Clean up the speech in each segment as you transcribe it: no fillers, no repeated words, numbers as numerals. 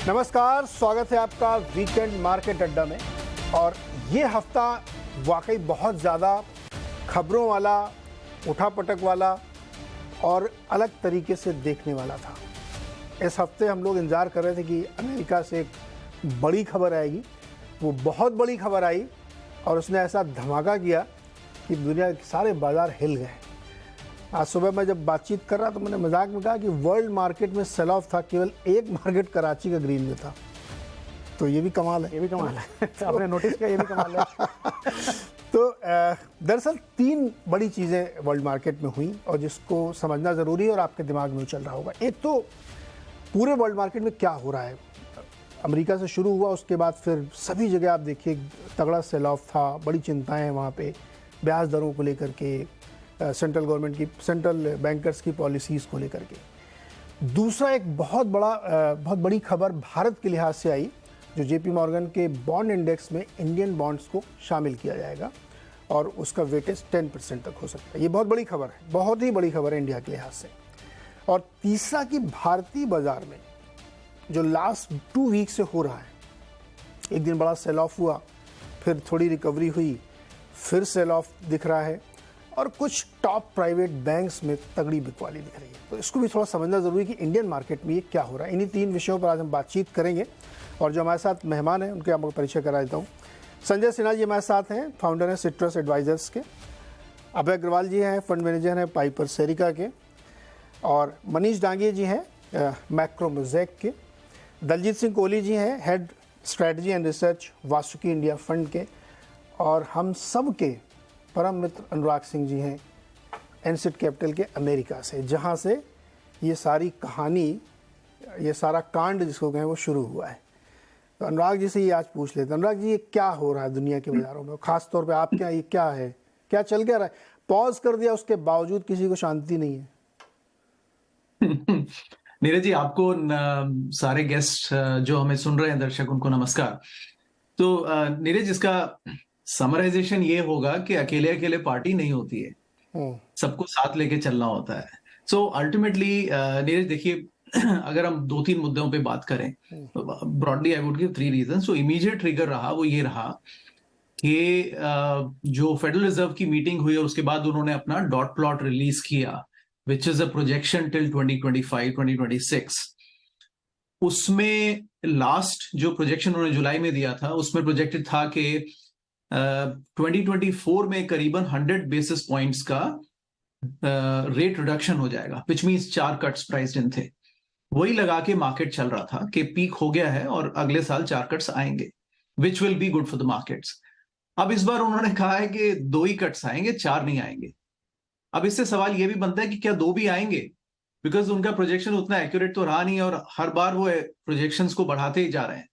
नमस्कार, स्वागत है आपका वीकेंड मार्केट अड्डा में। और ये हफ्ता वाकई बहुत ज़्यादा खबरों वाला, उठापटक वाला और अलग तरीके से देखने वाला था। इस हफ्ते हम लोग इंतज़ार कर रहे थे कि अमेरिका से एक बड़ी खबर आएगी। वो बहुत बड़ी खबर आई और उसने ऐसा धमाका किया कि दुनिया के सारे बाज़ार हिल गए। आज सुबह मैं जब बातचीत कर रहा तो मैंने मजाक में कहा कि वर्ल्ड मार्केट में सेल ऑफ था, केवल एक मार्केट कराची का ग्रीन में था। तो ये भी कमाल है, ये भी कमाल है। आपने नोटिस किया, ये भी कमाल है। तो दरअसल तीन बड़ी चीज़ें वर्ल्ड मार्केट में हुई और जिसको समझना ज़रूरी है और आपके दिमाग में चल रहा होगा। एक तो पूरे वर्ल्ड मार्केट में क्या हो रहा है, अमेरिका से शुरू हुआ, उसके बाद फिर सभी जगह आप देखिए तगड़ा सेल ऑफ था, बड़ी चिंताएँ हैं वहाँ पे, ब्याज दरों को लेकर के, सेंट्रल गवर्नमेंट की, सेंट्रल बैंकर्स की पॉलिसीज़ को लेकर के। दूसरा एक बहुत बड़ी खबर भारत के लिहाज से आई, जो जेपी मॉर्गन के बॉन्ड इंडेक्स में इंडियन बॉन्ड्स को शामिल किया जाएगा और उसका वेटेज 10% तक हो सकता है। ये बहुत बड़ी खबर है, बहुत ही बड़ी खबर है इंडिया के लिहाज से। और तीसरा कि भारतीय बाज़ार में जो लास्ट 2 वीक से हो रहा है, एक दिन बड़ा सेल ऑफ हुआ, फिर थोड़ी रिकवरी हुई, फिर सेल ऑफ दिख रहा है और कुछ टॉप प्राइवेट बैंक्स में तगड़ी बिकवाली दिख रही है। तो इसको भी थोड़ा समझना ज़रूरी है कि इंडियन मार्केट में ये क्या हो रहा है। इन्हीं तीन विषयों पर आज हम बातचीत करेंगे और जो हमारे साथ मेहमान हैं उनके आपको परिचय करा देता हूँ। संजय सिन्हा जी हमारे साथ हैं, फाउंडर हैं सिट्रस एडवाइजर्स के। अभय अग्रवाल जी हैं, फंड मैनेजर हैं पाइपर सेरिका के। और मनीष डांगे जी हैं मैक्रो मोज़ेक के। दलजीत सिंह कोहली जी हैं, head strategy and research Vasuki India fund के। और हम सब के परम मित्र अनुराग सिंह जी हैं एनसिट कैपिटल के अमेरिका से, जहां से ये सारी कहानी, ये सारा कांड जिसको कहें वो शुरू हुआ है। तो अनुराग जी से ये आज पूछ लेते हैं। अनुराग जी, ये क्या हो रहा है दुनिया के बाजारों में, खास तौर पे आपके यहाँ ये क्या है, क्या चल क्या रहा है? पॉज कर दिया, उसके बावजूद किसी को शांति नहीं है। नीरज जी, आपको सारे गेस्ट जो हमें सुन रहे हैं, दर्शक, उनको नमस्कार। तो नीरज, इसका समराइजेशन ये होगा कि अकेले अकेले पार्टी नहीं होती है, सबको साथ लेके चलना होता है। सो अल्टीमेटली नीरज देखिए, अगर हम 2-3 मुद्दों पे बात करें, broadly I would give 3 reason. So immediate trigger रहा वो ये रहा कि जो फेडरल रिजर्व की मीटिंग हुई और उसके बाद उन्होंने अपना डॉट प्लॉट रिलीज किया, which is a projection till 2025-2026। उसमें लास्ट जो प्रोजेक्शन उन्होंने जुलाई में दिया था, उसमें प्रोजेक्टेड था कि 2024 में करीबन 100 बेसिस पॉइंट्स का रेट रिडक्शन हो जाएगा, विच मींस 4 कट्स प्राइस्ड इन थे। वही लगा के मार्केट चल रहा था कि पीक हो गया है और अगले साल 4 कट्स आएंगे, which will be good for the markets. अब इस बार उन्होंने कहा है कि 2 ही कट्स आएंगे, 4 नहीं आएंगे। अब इससे सवाल यह भी बनता है कि क्या 2 भी आएंगे, बिकॉज उनका प्रोजेक्शन उतना एक्यूरेट तो रहा नहीं और हर बार वो प्रोजेक्शंस को बढ़ाते ही जा रहे हैं।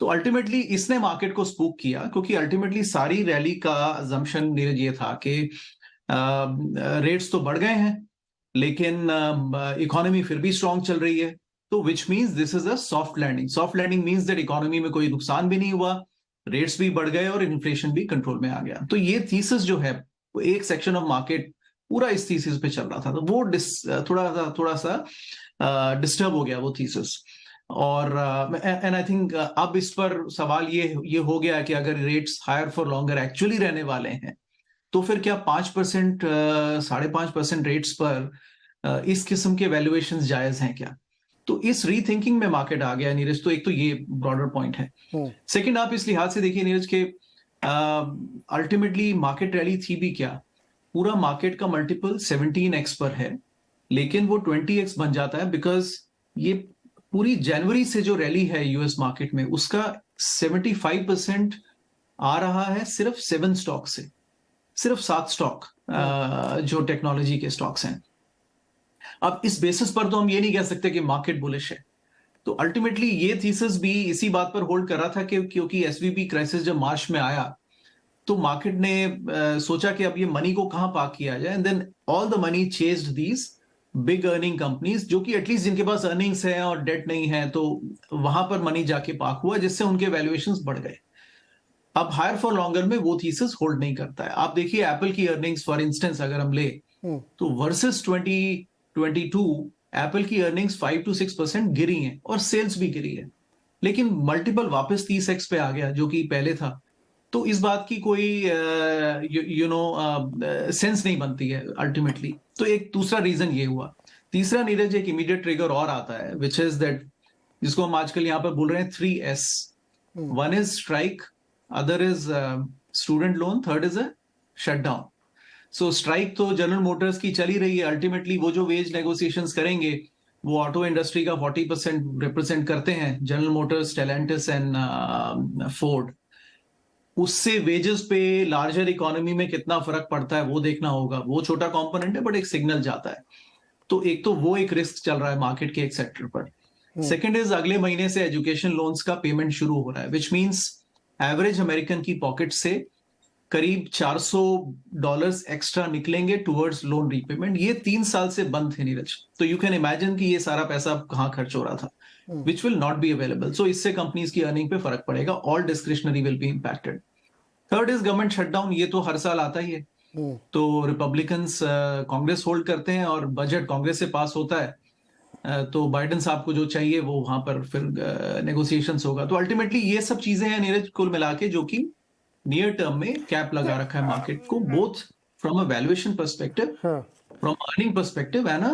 तो अल्टीमेटली इसने मार्केट को स्पूक किया, क्योंकि अल्टीमेटली सारी रैली का अजम्पशन नीरज ये था कि रेट्स तो बढ़ गए हैं लेकिन इकोनॉमी फिर भी स्ट्रांग चल रही है, तो which means this is a soft landing. Soft landing means that economy में कोई नुकसान भी नहीं हुआ, रेट्स भी बढ़ गए और इन्फ्लेशन भी कंट्रोल में आ गया। तो ये थीसिस जो है, वो एक सेक्शन ऑफ मार्केट पूरा इस थीसिस पे चल रहा था, तो वो थोड़ा सा डिस्टर्ब हो गया वो थीसिस। और एंड आई थिंक अब इस पर सवाल ये हो गया कि अगर rates higher for longer actually रहने वाले हैं, तो फिर क्या 5%, 5.5% रेट्स पर इस किस्म के वैल्यूएशन जायज हैं क्या? तो इस रीथिंकिंग में मार्केट आ गया नीरज। तो एक तो ये ब्रॉडर पॉइंट है। सेकंड, आप इस लिहाज से देखिए नीरज के अल्टीमेटली मार्केट रैली थी भी क्या, पूरा मार्केट का मल्टीपल 17x पर है, लेकिन वो 20x बन जाता है बिकॉज ये पूरी जनवरी से जो रैली है यूएस मार्केट में, उसका 75% आ रहा है सिर्फ 7 स्टॉक से, सिर्फ 7 स्टॉक जो टेक्नोलॉजी के स्टॉक्स हैं। अब इस बेसिस पर तो हम ये नहीं कह सकते कि मार्केट बुलिश है। तो अल्टीमेटली ये थीसिस भी इसी बात पर होल्ड कर रहा था कि क्योंकि एसवीबी क्राइसिस जब मार्च में आया तो मार्केट ने सोचा कि अब ये मनी को कहां पार्क किया जाए, and then all the money chased these big earning companies, जो कि एटलीस्ट जिनके पास अर्निंग्स है और डेट नहीं है, तो वहां पर मनी जाके पार्क हुआ, जिससे उनके वैल्यूएशंस बढ़ गए। अब हायर फॉर लॉन्गर में वो थीसिस होल्ड नहीं करता है। आप देखिए एप्पल की अर्निंग्स फॉर इंस्टेंस अगर हम ले, तो वर्सेस 2022 एप्पल की अर्निंग्स 5 to 6% गिरी हैं और सेल्स भी गिरी है। लेकिन मल्टीपल वापस 30x पे आ गया जो कि पहले था। तो इस बात की कोई सेंस नहीं बनती है अल्टीमेटली। तो एक दूसरा रीजन ये हुआ। तीसरा नीरज एक इमीडिएट ट्रिगर और आता है विच इज दैट, जिसको हम आजकल यहाँ पर बोल रहे हैं 3S। One is strike, other is student loan, third is a shutdown. So strike तो जनरल मोटर्स की चली रही है। अल्टीमेटली वो जो वेज नेगोशिएशंस करेंगे वो ऑटो इंडस्ट्री का 40% रिप्रेजेंट करते हैं, general Motors, Stellantis and Ford. उससे वेजेस पे लार्जर इकोनॉमी में कितना फर्क पड़ता है वो देखना होगा। वो छोटा कंपोनेंट है बट एक सिग्नल जाता है। तो एक तो वो एक रिस्क चल रहा है मार्केट के एक सेक्टर पर। सेकंड इज अगले महीने से एजुकेशन लोन्स का पेमेंट शुरू हो रहा है, विच मींस एवरेज अमेरिकन की पॉकेट से करीब $400 एक्स्ट्रा निकलेंगे टुवर्ड्स लोन रीपेमेंट। ये 3 साल से बंद थे नीरज। तो यू कैन इमेजिन कि ये सारा पैसा कहाँ खर्च हो रहा था, which will not be available. So इससे कंपनीज की अर्निंग पे फर्क पड़ेगा। All discretionary will be impacted. Third is government shutdown. ये तो हर साल आता ही है। तो रिपब्लिकन्स कांग्रेस होल्ड करते हैं और बजट कांग्रेस से पास होता है। तो बाइडेन साहब को जो चाहिए वो वहां पर फिर नेगोशिएशंस होगा। तो अल्टीमेटली ये सब चीजें हैं नीरज कुल मिला के जो कि नियर टर्म में कैप लगा रखा है मार्केट को, both from a valuation perspective, from earning perspective and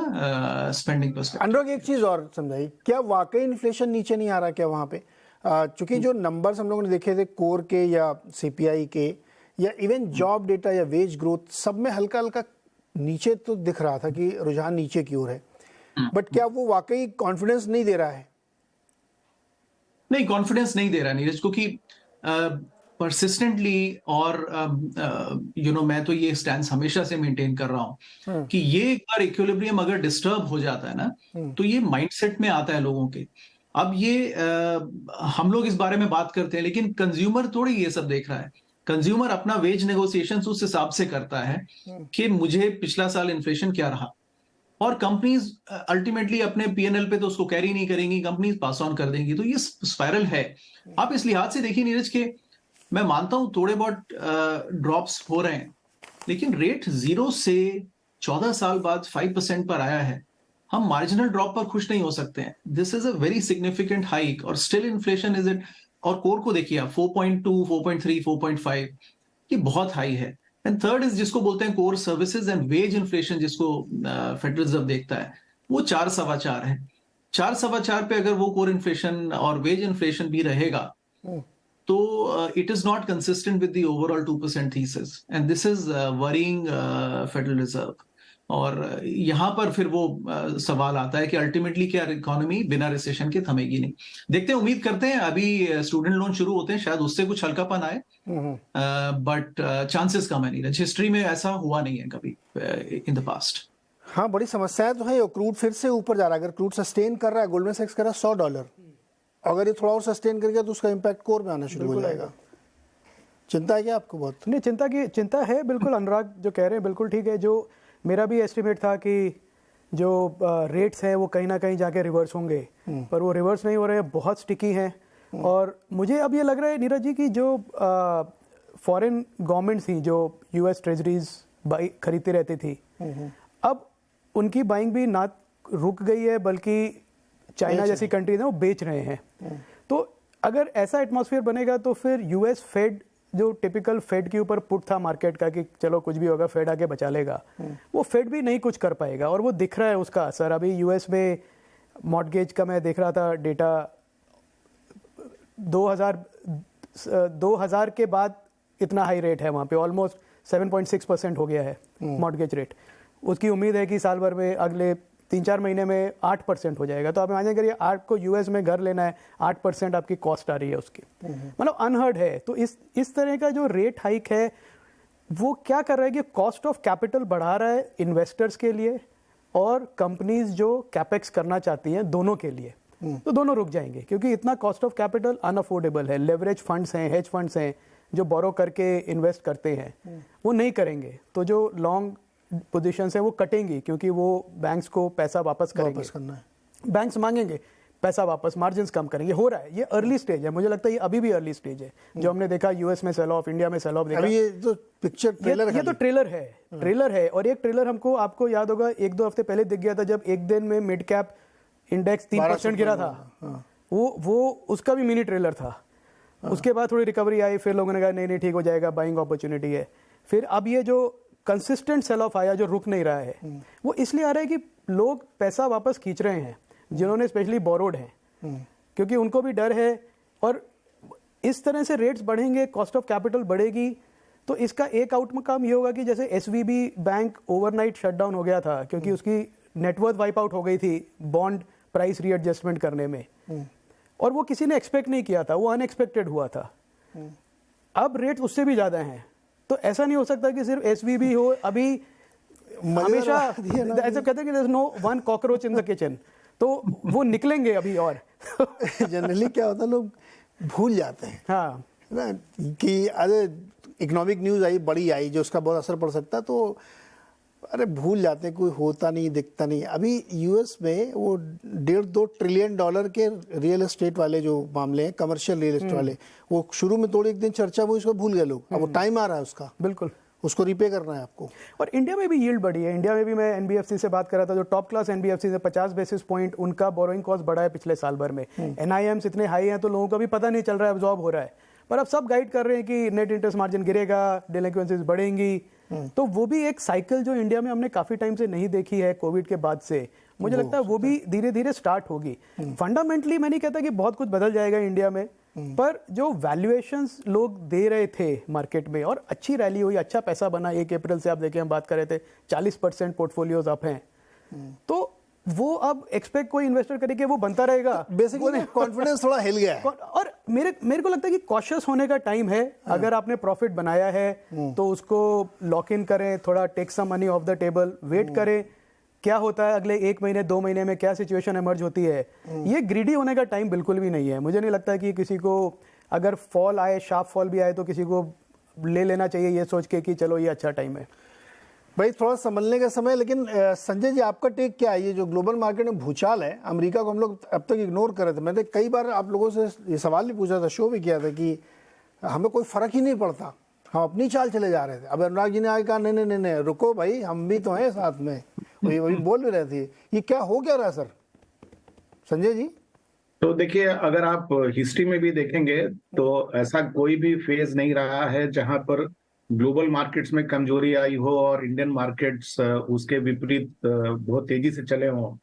spending perspective. Anurag एक चीज और समझाइए, क्या वाकई इन्फ्लेशन नीचे नहीं आ रहा क्या वहां पे? चूंकि जो नंबर्स हम लोगों ने देखे थे कोर के या सीपीआई के या इवन जॉब डेटा या वेज ग्रोथ, सब में हल्का हल्का नीचे तो दिख रहा था कि रुझान नीचे की ओर है, बट क्या वो वाकई कॉन्फिडेंस नहीं दे रहा है? नहीं, कॉन्फिडेंस नहीं दे रहा नीरज, क्योंकि परसिस्टेंटली और मैं तो ये स्टैंड हमेशा से मेंटेन कर रहा हूं कि ये एक बार इक्विलिब्रियम अगर डिस्टर्ब हो जाता है ना तो ये माइंडसेट में आता है लोगों के। अब ये हम लोग इस बारे में बात करते हैं लेकिन कंज्यूमर थोड़ी ये सब देख रहा है। कंज्यूमर अपना वेज नेगोशिएशंस उस हिसाब से करता है कि मुझे पिछला साल इन्फ्लेशन क्या रहा, और कंपनीज अल्टीमेटली अपने पीएनएल पे तो उसको कैरी नहीं करेंगी, कंपनीज पास ऑन कर देंगी। तो ये स्पाइरल है। आप इस लिहाज से देखिए नीरज के मैं मानता हूं थोड़े बहुत ड्रॉप्स हो रहे हैं, लेकिन रेट 0 से 14 साल बाद 5% पर आया है। हम मार्जिनल ड्रॉप पर खुश नहीं हो सकते हैं। This is a very significant hike और स्टिल इन्फ्लेशन इज इट। और कोर को देखिए आप 4.2, 4.3, 4.5, ये बहुत हाई है। एंड थर्ड इज जिसको बोलते हैं core services and wage inflation, जिसको फेडरल रिजर्व देखता है, वो 4.25 है। 4.25 पे अगर वो कोर इन्फ्लेशन और वेज इन्फ्लेशन भी रहेगा तो it is not consistent with the overall 2% thesis, and this is worrying Federal Reserve. और यहां पर फिर वो सवाल आता है कि अल्टीमेटली क्या इकोनॉमी बिना रिसेशन के थमेगी नहीं। देखते हैं, उम्मीद करते हैं। अभी स्टूडेंट लोन शुरू होते हैं, शायद उससे कुछ हल्कापन आए, बट चांसेस कम है नीरज। हिस्ट्री में ऐसा हुआ नहीं है कभी इन द पास्ट। हाँ, बड़ी समस्याएं तो है। क्रूड फिर से ऊपर जा रहा है। अगर क्रूड सस्टेन कर रहा है, गोल्डमैन सैक्स कर रहा है $100, अगर ये थोड़ा और सस्टेन कर गया तो उसका इम्पैक्ट कोर में आना शुरू हो जाएगा। चिंता है क्या आपको? बहुत नहीं, चिंता है बिल्कुल। अनुराग जो कह रहे हैं बिल्कुल ठीक है। जो मेरा भी एस्टिमेट था कि जो रेट्स हैं वो कहीं ना कहीं जाके रिवर्स होंगे, पर वो रिवर्स नहीं हो रहे हैं, बहुत स्टिकी हैं। और मुझे अब ये लग रहा है नीरज जी की जो फॉरेन गवर्नमेंट थी, जो यूएस ट्रेजरीज खरीदती रहती थी, अब उनकी बाइंग भी ना रुक गई है, बल्कि चाइना जैसी कंट्रीज हैं वो बेच रहे हैं। तो अगर ऐसा एटमॉस्फेयर बनेगा तो फिर यूएस फेड, जो टिपिकल फेड के ऊपर पुट था मार्केट का कि चलो कुछ भी होगा फेड आके बचा लेगा, वो फेड भी नहीं कुछ कर पाएगा। और वो दिख रहा है उसका असर। अभी यूएस में मॉर्टगेज का मैं देख रहा था डेटा, 2000 के बाद इतना हाई रेट है वहाँ पे, ऑलमोस्ट 7.6% हो गया है मॉर्टगेज रेट। उसकी उम्मीद है कि साल भर में अगले 3-4 महीने में 8% हो जाएगा। तो आप इमेजिन करिए, आपको यूएस में घर लेना है, 8% आपकी कॉस्ट आ रही है उसकी, मतलब अनहर्ड है। तो इस तरह का जो रेट हाइक है वो क्या कर रहा है कि कॉस्ट ऑफ कैपिटल बढ़ा रहा है इन्वेस्टर्स के लिए और कंपनीज जो कैपेक्स करना चाहती हैं दोनों के लिए। तो दोनों रुक जाएंगे क्योंकि इतना कॉस्ट ऑफ कैपिटल अनअफोर्डेबल है। लेवरेज फंड्स हैं, हेज फंड्स हैं जो बोरो करके इन्वेस्ट करते हैं, वो नहीं करेंगे। तो जो लॉन्ग पोजीशंस हैं वो कटेंगी क्योंकि वो बैंक्स को पैसा वापस करेंगे, बैंक्स मांगेंगे पैसा वापस, मार्जिन्स कम करेंगे। हो रहा है, ये अर्ली स्टेज है। मुझे लगता है ये अभी भी अर्ली स्टेज है। जो हमने देखा यूएस में सेल ऑफ, इंडिया में सेल ऑफ देखा, ये तो पिक्चर ट्रेलर ये तो ट्रेलर है। और एक ट्रेलर हमको, आपको याद होगा 1-2 हफ्ते पहले दिख गया था जब एक दिन में मिड कैप इंडेक्स 3% गिरा था। वो उसका भी मिनी ट्रेलर था। उसके बाद थोड़ी रिकवरी आई, फिर लोगों ने कहा नहीं नहीं ठीक हो जाएगा, बाइंग अपॉर्चुनिटी है। फिर अब ये जो कंसिस्टेंट सेल ऑफ आया जो रुक नहीं रहा है, वो इसलिए आ रहा है कि लोग पैसा वापस खींच रहे हैं जिन्होंने स्पेशली बोरोड हैं, क्योंकि उनको भी डर है। और इस तरह से रेट्स बढ़ेंगे, कॉस्ट ऑफ कैपिटल बढ़ेगी, तो इसका एक आउटकम ये होगा कि जैसे एसवीबी बैंक ओवरनाइट शटडाउन हो गया था क्योंकि उसकी नेटवर्थ वाइप आउट हो गई थी बॉन्ड प्राइस रीएडजस्टमेंट करने में, और वो किसी ने एक्सपेक्ट नहीं किया था, वो अनएक्सपेक्टेड हुआ था। अब रेट्स उससे भी ज़्यादा हैं, तो ऐसा नहीं हो सकता कि सिर्फ एसवीबी हो। अभी हमेशा ऐसा कहते हैं कि no one cockroach in the kitchen, तो वो निकलेंगे अभी। और जनरली क्या होता है, लोग भूल जाते हैं हाँ ना कि अरे इकोनॉमिक न्यूज़ आई, बड़ी आई, जो उसका बहुत असर पड़ सकता है, तो अरे भूल जाते हैं, कोई होता नहीं, दिखता नहीं। अभी यूएस में वो $1.5-2 ट्रिलियन के रियल एस्टेट वाले जो मामले हैं, कमर्शियल रियल एस्टेट वाले, वो शुरू में थोड़ी एक दिन चर्चा हुई, उसको भूल गए लोग। अब वो टाइम आ रहा है उसका, बिल्कुल, उसको रिपे करना है आपको। और इंडिया में भी यील्ड बढ़ी है। इंडिया में भी मैं एनबीएफसी से बात कर रहा था, जो टॉप क्लास एनबीएफसी है 50 बेसिस पॉइंट उनका बोरोइंग कॉस्ट बढ़ा है पिछले साल भर में। एनआईएम्स इतने हाई हैं तो लोगों को भी पता नहीं चल रहा है, अब्जॉर्ब हो रहा है। पर अब सब गाइड कर रहे हैं कि नेट इंटरेस्ट मार्जिन गिरेगा, डिलिक्वेंसीज बढ़ेंगी। तो वो भी एक साइकिल जो इंडिया में हमने काफी टाइम से नहीं देखी है कोविड के बाद से, मुझे लगता है वो भी धीरे धीरे स्टार्ट होगी। फंडामेंटली मैं नहीं कहता कि बहुत कुछ बदल जाएगा इंडिया में, पर जो वैल्यूएशंस लोग दे रहे थे मार्केट में, और अच्छी रैली हुई, अच्छा पैसा बना। 1 अप्रैल से आप देखें, हम बात कर रहे थे 40% पोर्टफोलियोज अप हैं, तो वो अब एक्सपेक्ट कोई इन्वेस्टर करे कि वो बनता रहेगा। बेसिकली कॉन्फिडेंस थोड़ा हिल गया है। और मेरे को लगता है कि कॉशियस होने का टाइम है। अगर आपने प्रॉफिट बनाया है तो उसको लॉक इन करें, थोड़ा take some money off the table, wait करें क्या होता है अगले 1 महीने 2 महीने में, क्या सिचुएशन इमर्ज होती है। ये ग्रीडी होने का टाइम बिल्कुल भी नहीं है। मुझे नहीं लगता कि किसी को अगर फॉल आए, शार्प फॉल भी आए, तो किसी को ले लेना चाहिए ये सोच के कि चलो ये अच्छा टाइम है। भाई थोड़ा संभलने का समय। लेकिन संजय जी, आपका टेक क्या है? ये जो ग्लोबल मार्केट में भूचाल है, अमेरिका को हम लोग अब तक इग्नोर कर रहे थे। मैंने कई बार आप लोगों से ये सवाल भी पूछा था, शो भी किया था कि हमें कोई फर्क ही नहीं पड़ता, हम अपनी चाल चले जा रहे थे। अब अनुराग जी ने आगे कहा नहीं नहीं नहीं नहीं, रुको भाई, हम भी तो हैं साथ में। वही बोल भी रहे थे। ये क्या हो क्या रहा है सर? संजय जी, तो देखिए, अगर आप हिस्ट्री में भी देखेंगे तो ऐसा कोई भी फेज नहीं रहा है जहां पर ग्लोबल मार्केट्स में कमजोरी आई हो और इंडियन मार्केट्स उसके विपरीत बहुत तेजी से चले हों।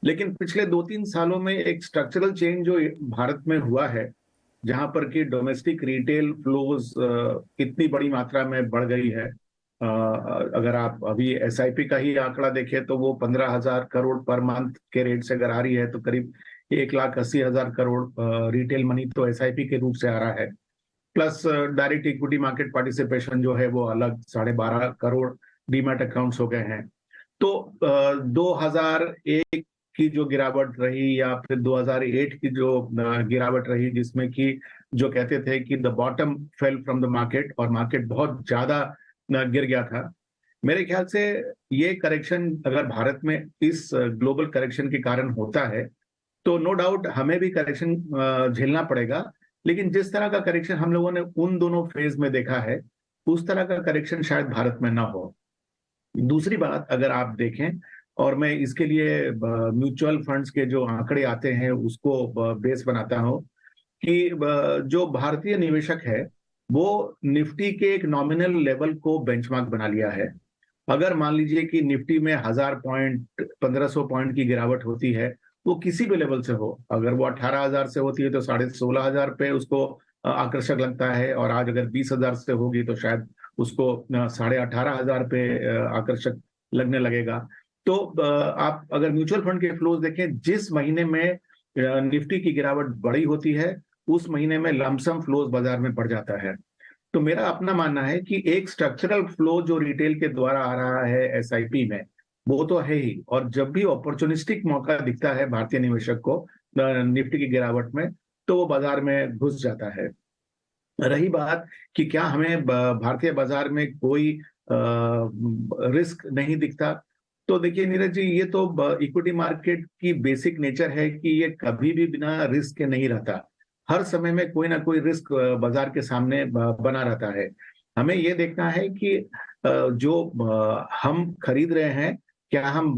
लेकिन पिछले 2-3 सालों में एक स्ट्रक्चरल चेंज जो भारत में हुआ है, जहां पर कि डोमेस्टिक रिटेल फ्लोज इतनी बड़ी मात्रा में बढ़ गई है। अगर आप अभी एसआईपी का ही आंकड़ा देखें तो वो 15,000 करोड़ पर मंथ के रेट से अगर आ रही है, तो करीब 1,80,000 करोड़ रिटेल मनी तो एसआईपी के रूप से आ रहा है। Plus direct equity market participation जो है वो अलग 12.5 करोड़ डीमैट अकाउंट्स हो गए हैं। तो 2001 की जो गिरावट रही, या फिर 2008 की जो गिरावट रही, जिसमें कि जो कहते थे कि the bottom fell from the market, और मार्केट बहुत ज्यादा गिर गया था। मेरे ख्याल से ये करेक्शन अगर भारत में इस ग्लोबल करेक्शन के कारण होता है, तो नो डाउट हमें भी करेक्शन झेलना पड़ेगा। लेकिन जिस तरह का करेक्शन हम लोगों ने उन दोनों फेज में देखा है, उस तरह का करेक्शन शायद भारत में ना हो। दूसरी बात, अगर आप देखें, और मैं इसके लिए म्यूचुअल फंड्स के जो आंकड़े आते हैं उसको बेस बनाता हूं, कि जो भारतीय निवेशक है वो निफ्टी के एक नॉमिनल लेवल को बेंचमार्क बना लिया है। अगर मान लीजिए कि निफ्टी में 1000 पॉइंट 1500 पॉइंट की गिरावट होती है, वो किसी भी लेवल से हो, अगर वो 18,000 से होती है तो 16,500 पे उसको आकर्षक लगता है, और आज अगर 20,000 से होगी तो शायद उसको 18,500 पे आकर्षक लगने लगेगा। तो आप अगर म्यूचुअल फंड के फ्लोज देखें, जिस महीने में निफ्टी की गिरावट बड़ी होती है, उस महीने में लमसम फ्लोज बाजार में बढ़ जाता है। तो मेरा अपना मानना है कि एक स्ट्रक्चरल फ्लो जो रिटेल के द्वारा आ रहा है एसआईपी में, वो तो है ही, और जब भी अपॉर्चुनिस्टिक मौका दिखता है भारतीय निवेशक को निफ्टी की गिरावट में, तो वो बाजार में घुस जाता है। रही बात कि क्या हमें भारतीय बाजार में कोई रिस्क नहीं दिखता, तो देखिए नीरज जी, ये तो इक्विटी मार्केट की बेसिक नेचर है कि ये कभी भी बिना रिस्क के नहीं रहता। हर समय में कोई ना कोई रिस्क बाजार के सामने बना रहता है। हमें ये देखना है कि जो हम खरीद रहे हैं क्या हम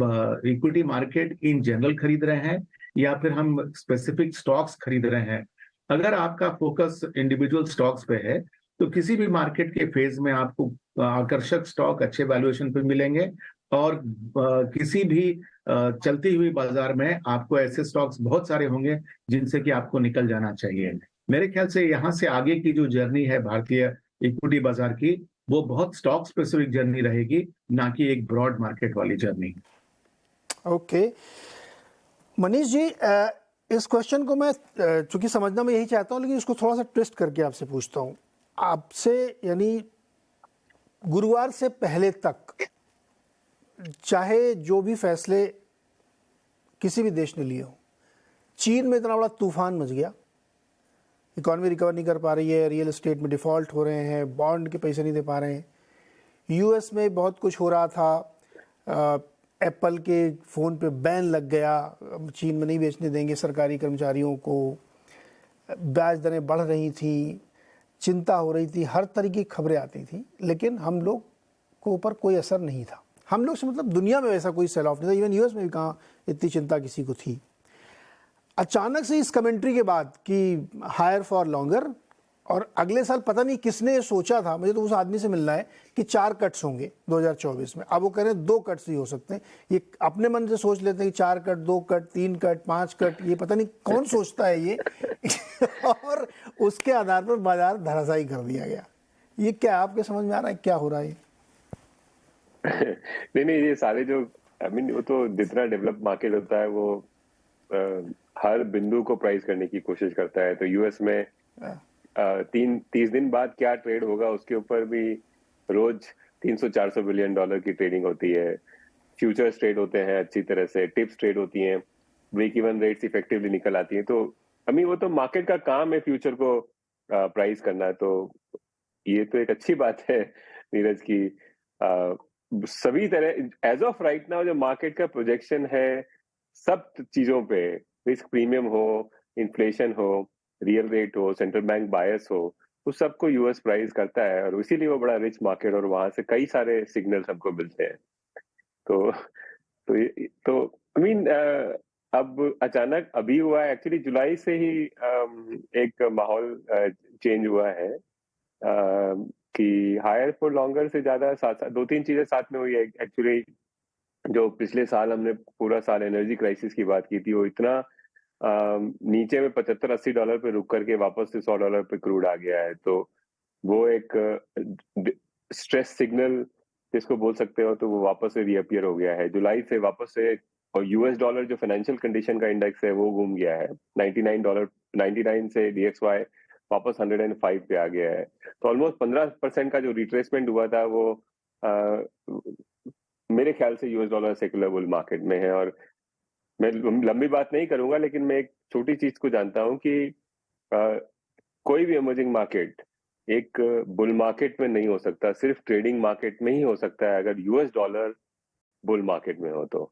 इक्विटी मार्केट इन जनरल खरीद रहे हैं या फिर हम स्पेसिफिक स्टॉक्स खरीद रहे हैं। अगर आपका फोकस इंडिविजुअल स्टॉक्स पे है तो किसी भी मार्केट के फेज में आपको आकर्षक स्टॉक अच्छे वैल्यूएशन पे मिलेंगे, और किसी भी चलती हुई बाजार में आपको ऐसे स्टॉक्स बहुत सारे होंगे जिनसे कि आपको निकल जाना चाहिए। मेरे ख्याल से यहाँ से आगे की जो जर्नी है भारतीय इक्विटी बाजार की, वो बहुत स्टॉक स्पेसिफिक जर्नी रहेगी, ना कि एक ब्रॉड मार्केट वाली जर्नी। ओके मनीष जी, इस क्वेश्चन को मैं चूंकि समझना मैं यही चाहता हूँ, लेकिन इसको थोड़ा सा ट्विस्ट करके आपसे पूछता हूँ। आपसे यानी गुरुवार से पहले तक चाहे जो भी फैसले किसी भी देश ने लिए हो, चीन में इतना बड़ा तूफान मच गया, इकॉनमी रिकवर नहीं कर पा रही है, रियल एस्टेट में डिफ़ॉल्ट हो रहे हैं, बॉन्ड के पैसे नहीं दे पा रहे हैं। यूएस में बहुत कुछ हो रहा था, एप्पल के फ़ोन पे बैन लग गया, चीन में नहीं बेचने देंगे सरकारी कर्मचारियों को, ब्याज दरें बढ़ रही थी, चिंता हो रही थी, हर तरीके की खबरें आती थी, लेकिन हम लोग को ऊपर कोई असर नहीं था। हम लोग से मतलब दुनिया में वैसा कोई सेल ऑफ नहीं था, इवन यूएस में भी कहाँ इतनी चिंता किसी को थी। अचानक से इस कमेंट्री के बाद कि हायर फॉर लॉन्गर, और अगले साल पता नहीं किसने सोचा था, मुझे तो उस आदमी से मिलना है, कि 4 कट्स होंगे 2024 में। अब वो कह रहे हैं 2 कट्स ही हो सकते हैं। ये अपने मन से सोच लेते हैं कि 4 कट, 2 कट, 3 कट, 5 कट, ये पता नहीं कौन सोचता है ये और उसके आधार पर बाजार धराशायी कर दिया गया। ये क्या आपके समझ में आ रहा है क्या हो रहा है? नहीं, ये सारे जो वो तो जितना डेवलप मार्केट होता है वो हर बिंदु को प्राइस करने की कोशिश करता है। तो यूएस में 30 दिन बाद क्या ट्रेड होगा उसके ऊपर भी रोज 300-400 बिलियन डॉलर की ट्रेडिंग होती है। फ्यूचर्स ट्रेड होते हैं अच्छी तरह से, टिप्स ट्रेड होती हैं, ब्रेक इवन रेट्स इफेक्टिवली निकल आती हैं। तो वो तो मार्केट का काम है फ्यूचर को प्राइस करना। तो ये तो एक अच्छी बात है नीरज की सभी तरह एज ऑफ राइट नाउ जो मार्केट का प्रोजेक्शन है सब चीजों पे, रिस्क प्रीमियम हो, इन्फ्लेशन हो, रियल रेट हो, सेंट्रल बैंक बायस हो, उस सबको यूएस प्राइस करता है, और इसीलिए वो बड़ा रिच मार्केट, और वहां से कई सारे सिग्नल्स हमको मिलते हैं। तो अब अचानक अभी हुआ है, एक्चुअली जुलाई से ही एक माहौल चेंज हुआ है कि हायर फॉर लॉन्गर से ज्यादा 2-3 चीजें साथ में हुई है। एक्चुअली जो पिछले साल हमने पूरा साल एनर्जी क्राइसिस की बात की थी, वो इतना नीचे में $75-80 पे रुक करके वापस से $100 पे क्रूड आ गया है। तो वो एक स्ट्रेस सिग्नल जिसको बोल सकते हो, तो वो वापस से रीअपियर हो गया है जुलाई से वापस से। और यूएस डॉलर जो फाइनेंशियल कंडीशन का इंडेक्स है वो घूम गया है, $99 से DXY वापस 105 पे आ गया है। तो ऑलमोस्ट 15% का जो रिट्रेसमेंट हुआ था वो मेरे ख्याल से US dollar secular bull market में है। और मैं लंबी बात नहीं करूंगा, लेकिन मैं एक छोटी चीज को जानता हूं कि कोई भी इमर्जिंग मार्केट एक बुल मार्केट में नहीं हो सकता, सिर्फ ट्रेडिंग मार्केट में ही हो सकता है अगर यूएस डॉलर बुल मार्केट में हो। तो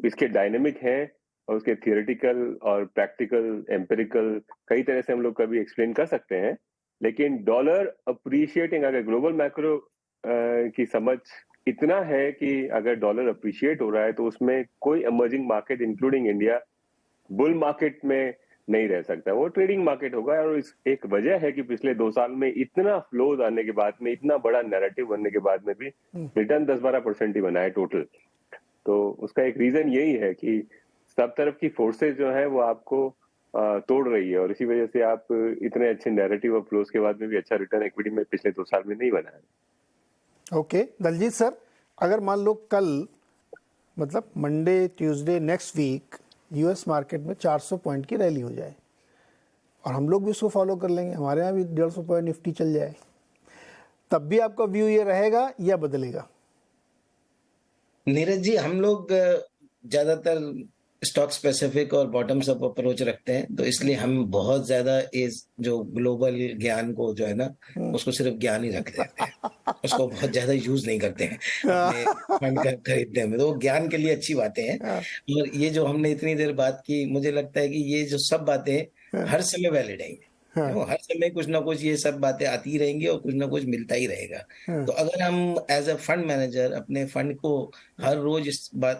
इसके डायनेमिक हैं और उसके थियोरेटिकल और प्रैक्टिकल एम्पिरिकल कई तरह से हम लोग कभी एक्सप्लेन कर सकते हैं, लेकिन डॉलर अप्रिशिएटिंग, अगर ग्लोबल मैक्रो की समझ इतना है कि अगर डॉलर अप्रिशिएट हो रहा है तो उसमें कोई emerging market including India bull market में नहीं रह सकता, वो ट्रेडिंग मार्केट होगा। और इस एक वजह है कि पिछले 2 साल में इतना फ्लोज आने के बाद में, इतना बड़ा नैरेटिव बनने के बाद में भी रिटर्न 10-12% ही बना है टोटल। तो उसका एक रीजन यही है कि सब तरफ की फोर्सेज जो है वो आपको तोड़ रही है, और इसी वजह से आप इतने अच्छे नैरेटिव और फ्लोज के बाद में भी अच्छा रिटर्न इक्विटी में पिछले 2 साल में नहीं बना है। ओके दलजीत सर, अगर मान लो कल मतलब Monday Tuesday next week US market में 400 पॉइंट की रैली हो जाए और हम लोग भी उसको फॉलो कर लेंगे, हमारे यहाँ भी 150 पॉइंट निफ्टी चल जाए, तब भी आपका व्यू ये रहेगा या बदलेगा? नीरज जी, हम लोग ज्यादातर स्टॉक स्पेसिफिक और बॉटम्स अप अप्रोच रखते हैं, तो इसलिए हम बहुत ज्यादा इस जो ग्लोबल ज्ञान को जो है ना उसको सिर्फ ज्ञान ही रख देते हैं, उसको बहुत ज्यादा यूज नहीं करते हैं अपने फंड खरीदने में। तो ज्ञान के लिए अच्छी बातें हैं, और ये जो हमने इतनी देर बात की, मुझे लगता है कि ये जो सब बातें हर समय वैलिड हैं, वो हर समय कुछ ना कुछ ये सब बातें आती रहेंगी और कुछ ना कुछ मिलता ही रहेगा। तो अगर हम एज अ फंड मैनेजर अपने फंड को हर रोज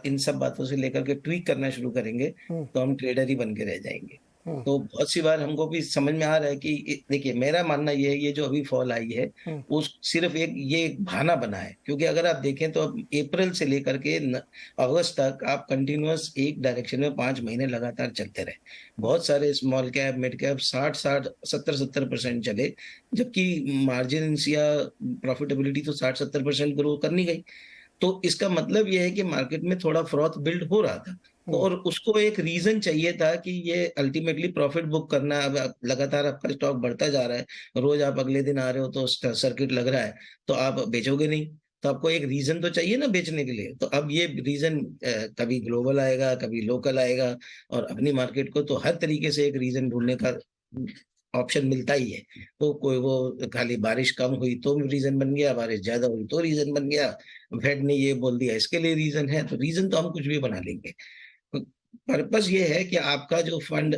इन सब बातों से लेकर के ट्वीक करना शुरू करेंगे तो हम ट्रेडर ही बन के रह जाएंगे। तो बहुत सी बार हमको भी समझ में आ रहा है कि देखिए, मेरा मानना ये है, ये जो अभी फॉल आई है वो सिर्फ एक बहाना बना है। क्योंकि अगर आप देखें तो अब अप्रैल से लेकर के अगस्त तक आप कंटिन्यूअस एक डायरेक्शन में 5 महीने लगातार चलते रहे। बहुत सारे स्मॉल कैप मिड कैप 60-70% चले, जबकि मार्जिन या प्रॉफिटेबिलिटी तो 60-70% ग्रो करनी गई। तो इसका मतलब यह है कि मार्केट में थोड़ा फ्रॉथ बिल्ड हो रहा था और उसको एक रीजन चाहिए था कि ये अल्टीमेटली प्रॉफिट बुक करना। अब लगातार आपका स्टॉक बढ़ता जा रहा है, रोज आप अगले दिन आ रहे हो तो सर्किट लग रहा है, तो आप बेचोगे नहीं, तो आपको एक रीजन तो चाहिए ना बेचने के लिए। तो अब ये रीजन कभी ग्लोबल आएगा, कभी लोकल आएगा, और अपनी मार्केट को तो हर तरीके से एक रीजन ढूंढने का ऑप्शन मिलता ही है। तो कोई वो खाली बारिश कम हुई तो रीजन बन गया, बारिश ज्यादा हुई तो रीजन बन गया, फेड ने ये बोल दिया इसके लिए रीजन है, तो रीजन तो हम कुछ भी बना लेंगे। पर्पस ये है कि आपका जो फंड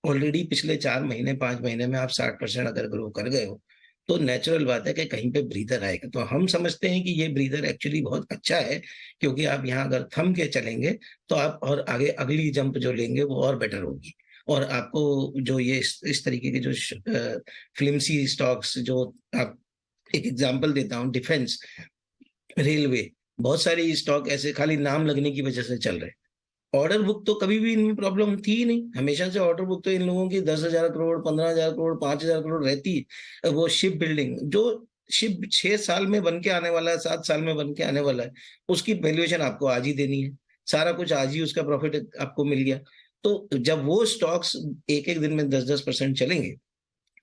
ऑलरेडी पिछले 4 महीने 5 महीने में आप 60% अगर ग्रो कर गए हो, तो नेचुरल बात है कि कहीं पे ब्रीदर आएगा। तो हम समझते हैं कि ये ब्रीदर एक्चुअली बहुत अच्छा है, क्योंकि आप यहाँ अगर थम के चलेंगे तो आप और आगे अगली जंप जो लेंगे वो और बेटर होगी। और आपको जो ये इस तरीके के जो फ्लिमसी स्टॉक्स, जो आप एक एग्जांपल देता हूँ, डिफेंस, रेलवे, बहुत सारी स्टॉक ऐसे खाली नाम लगने की वजह से चल रहे। ऑर्डर बुक तो कभी भी इनमें प्रॉब्लम थी ही नहीं, हमेशा से ऑर्डर बुक तो इन लोगों की 10,000 करोड़ 15,000 करोड़ 5,000 करोड़ रहती है। वो शिप बिल्डिंग, जो शिप 6 साल में बन के आने वाला है, 7 साल में बन के आने वाला है, उसकी वैल्यूएशन आपको आज ही देनी है, सारा कुछ आज ही उसका प्रॉफिट आपको मिल गया। तो जब वो स्टॉक्स एक एक दिन में 10-10% चलेंगे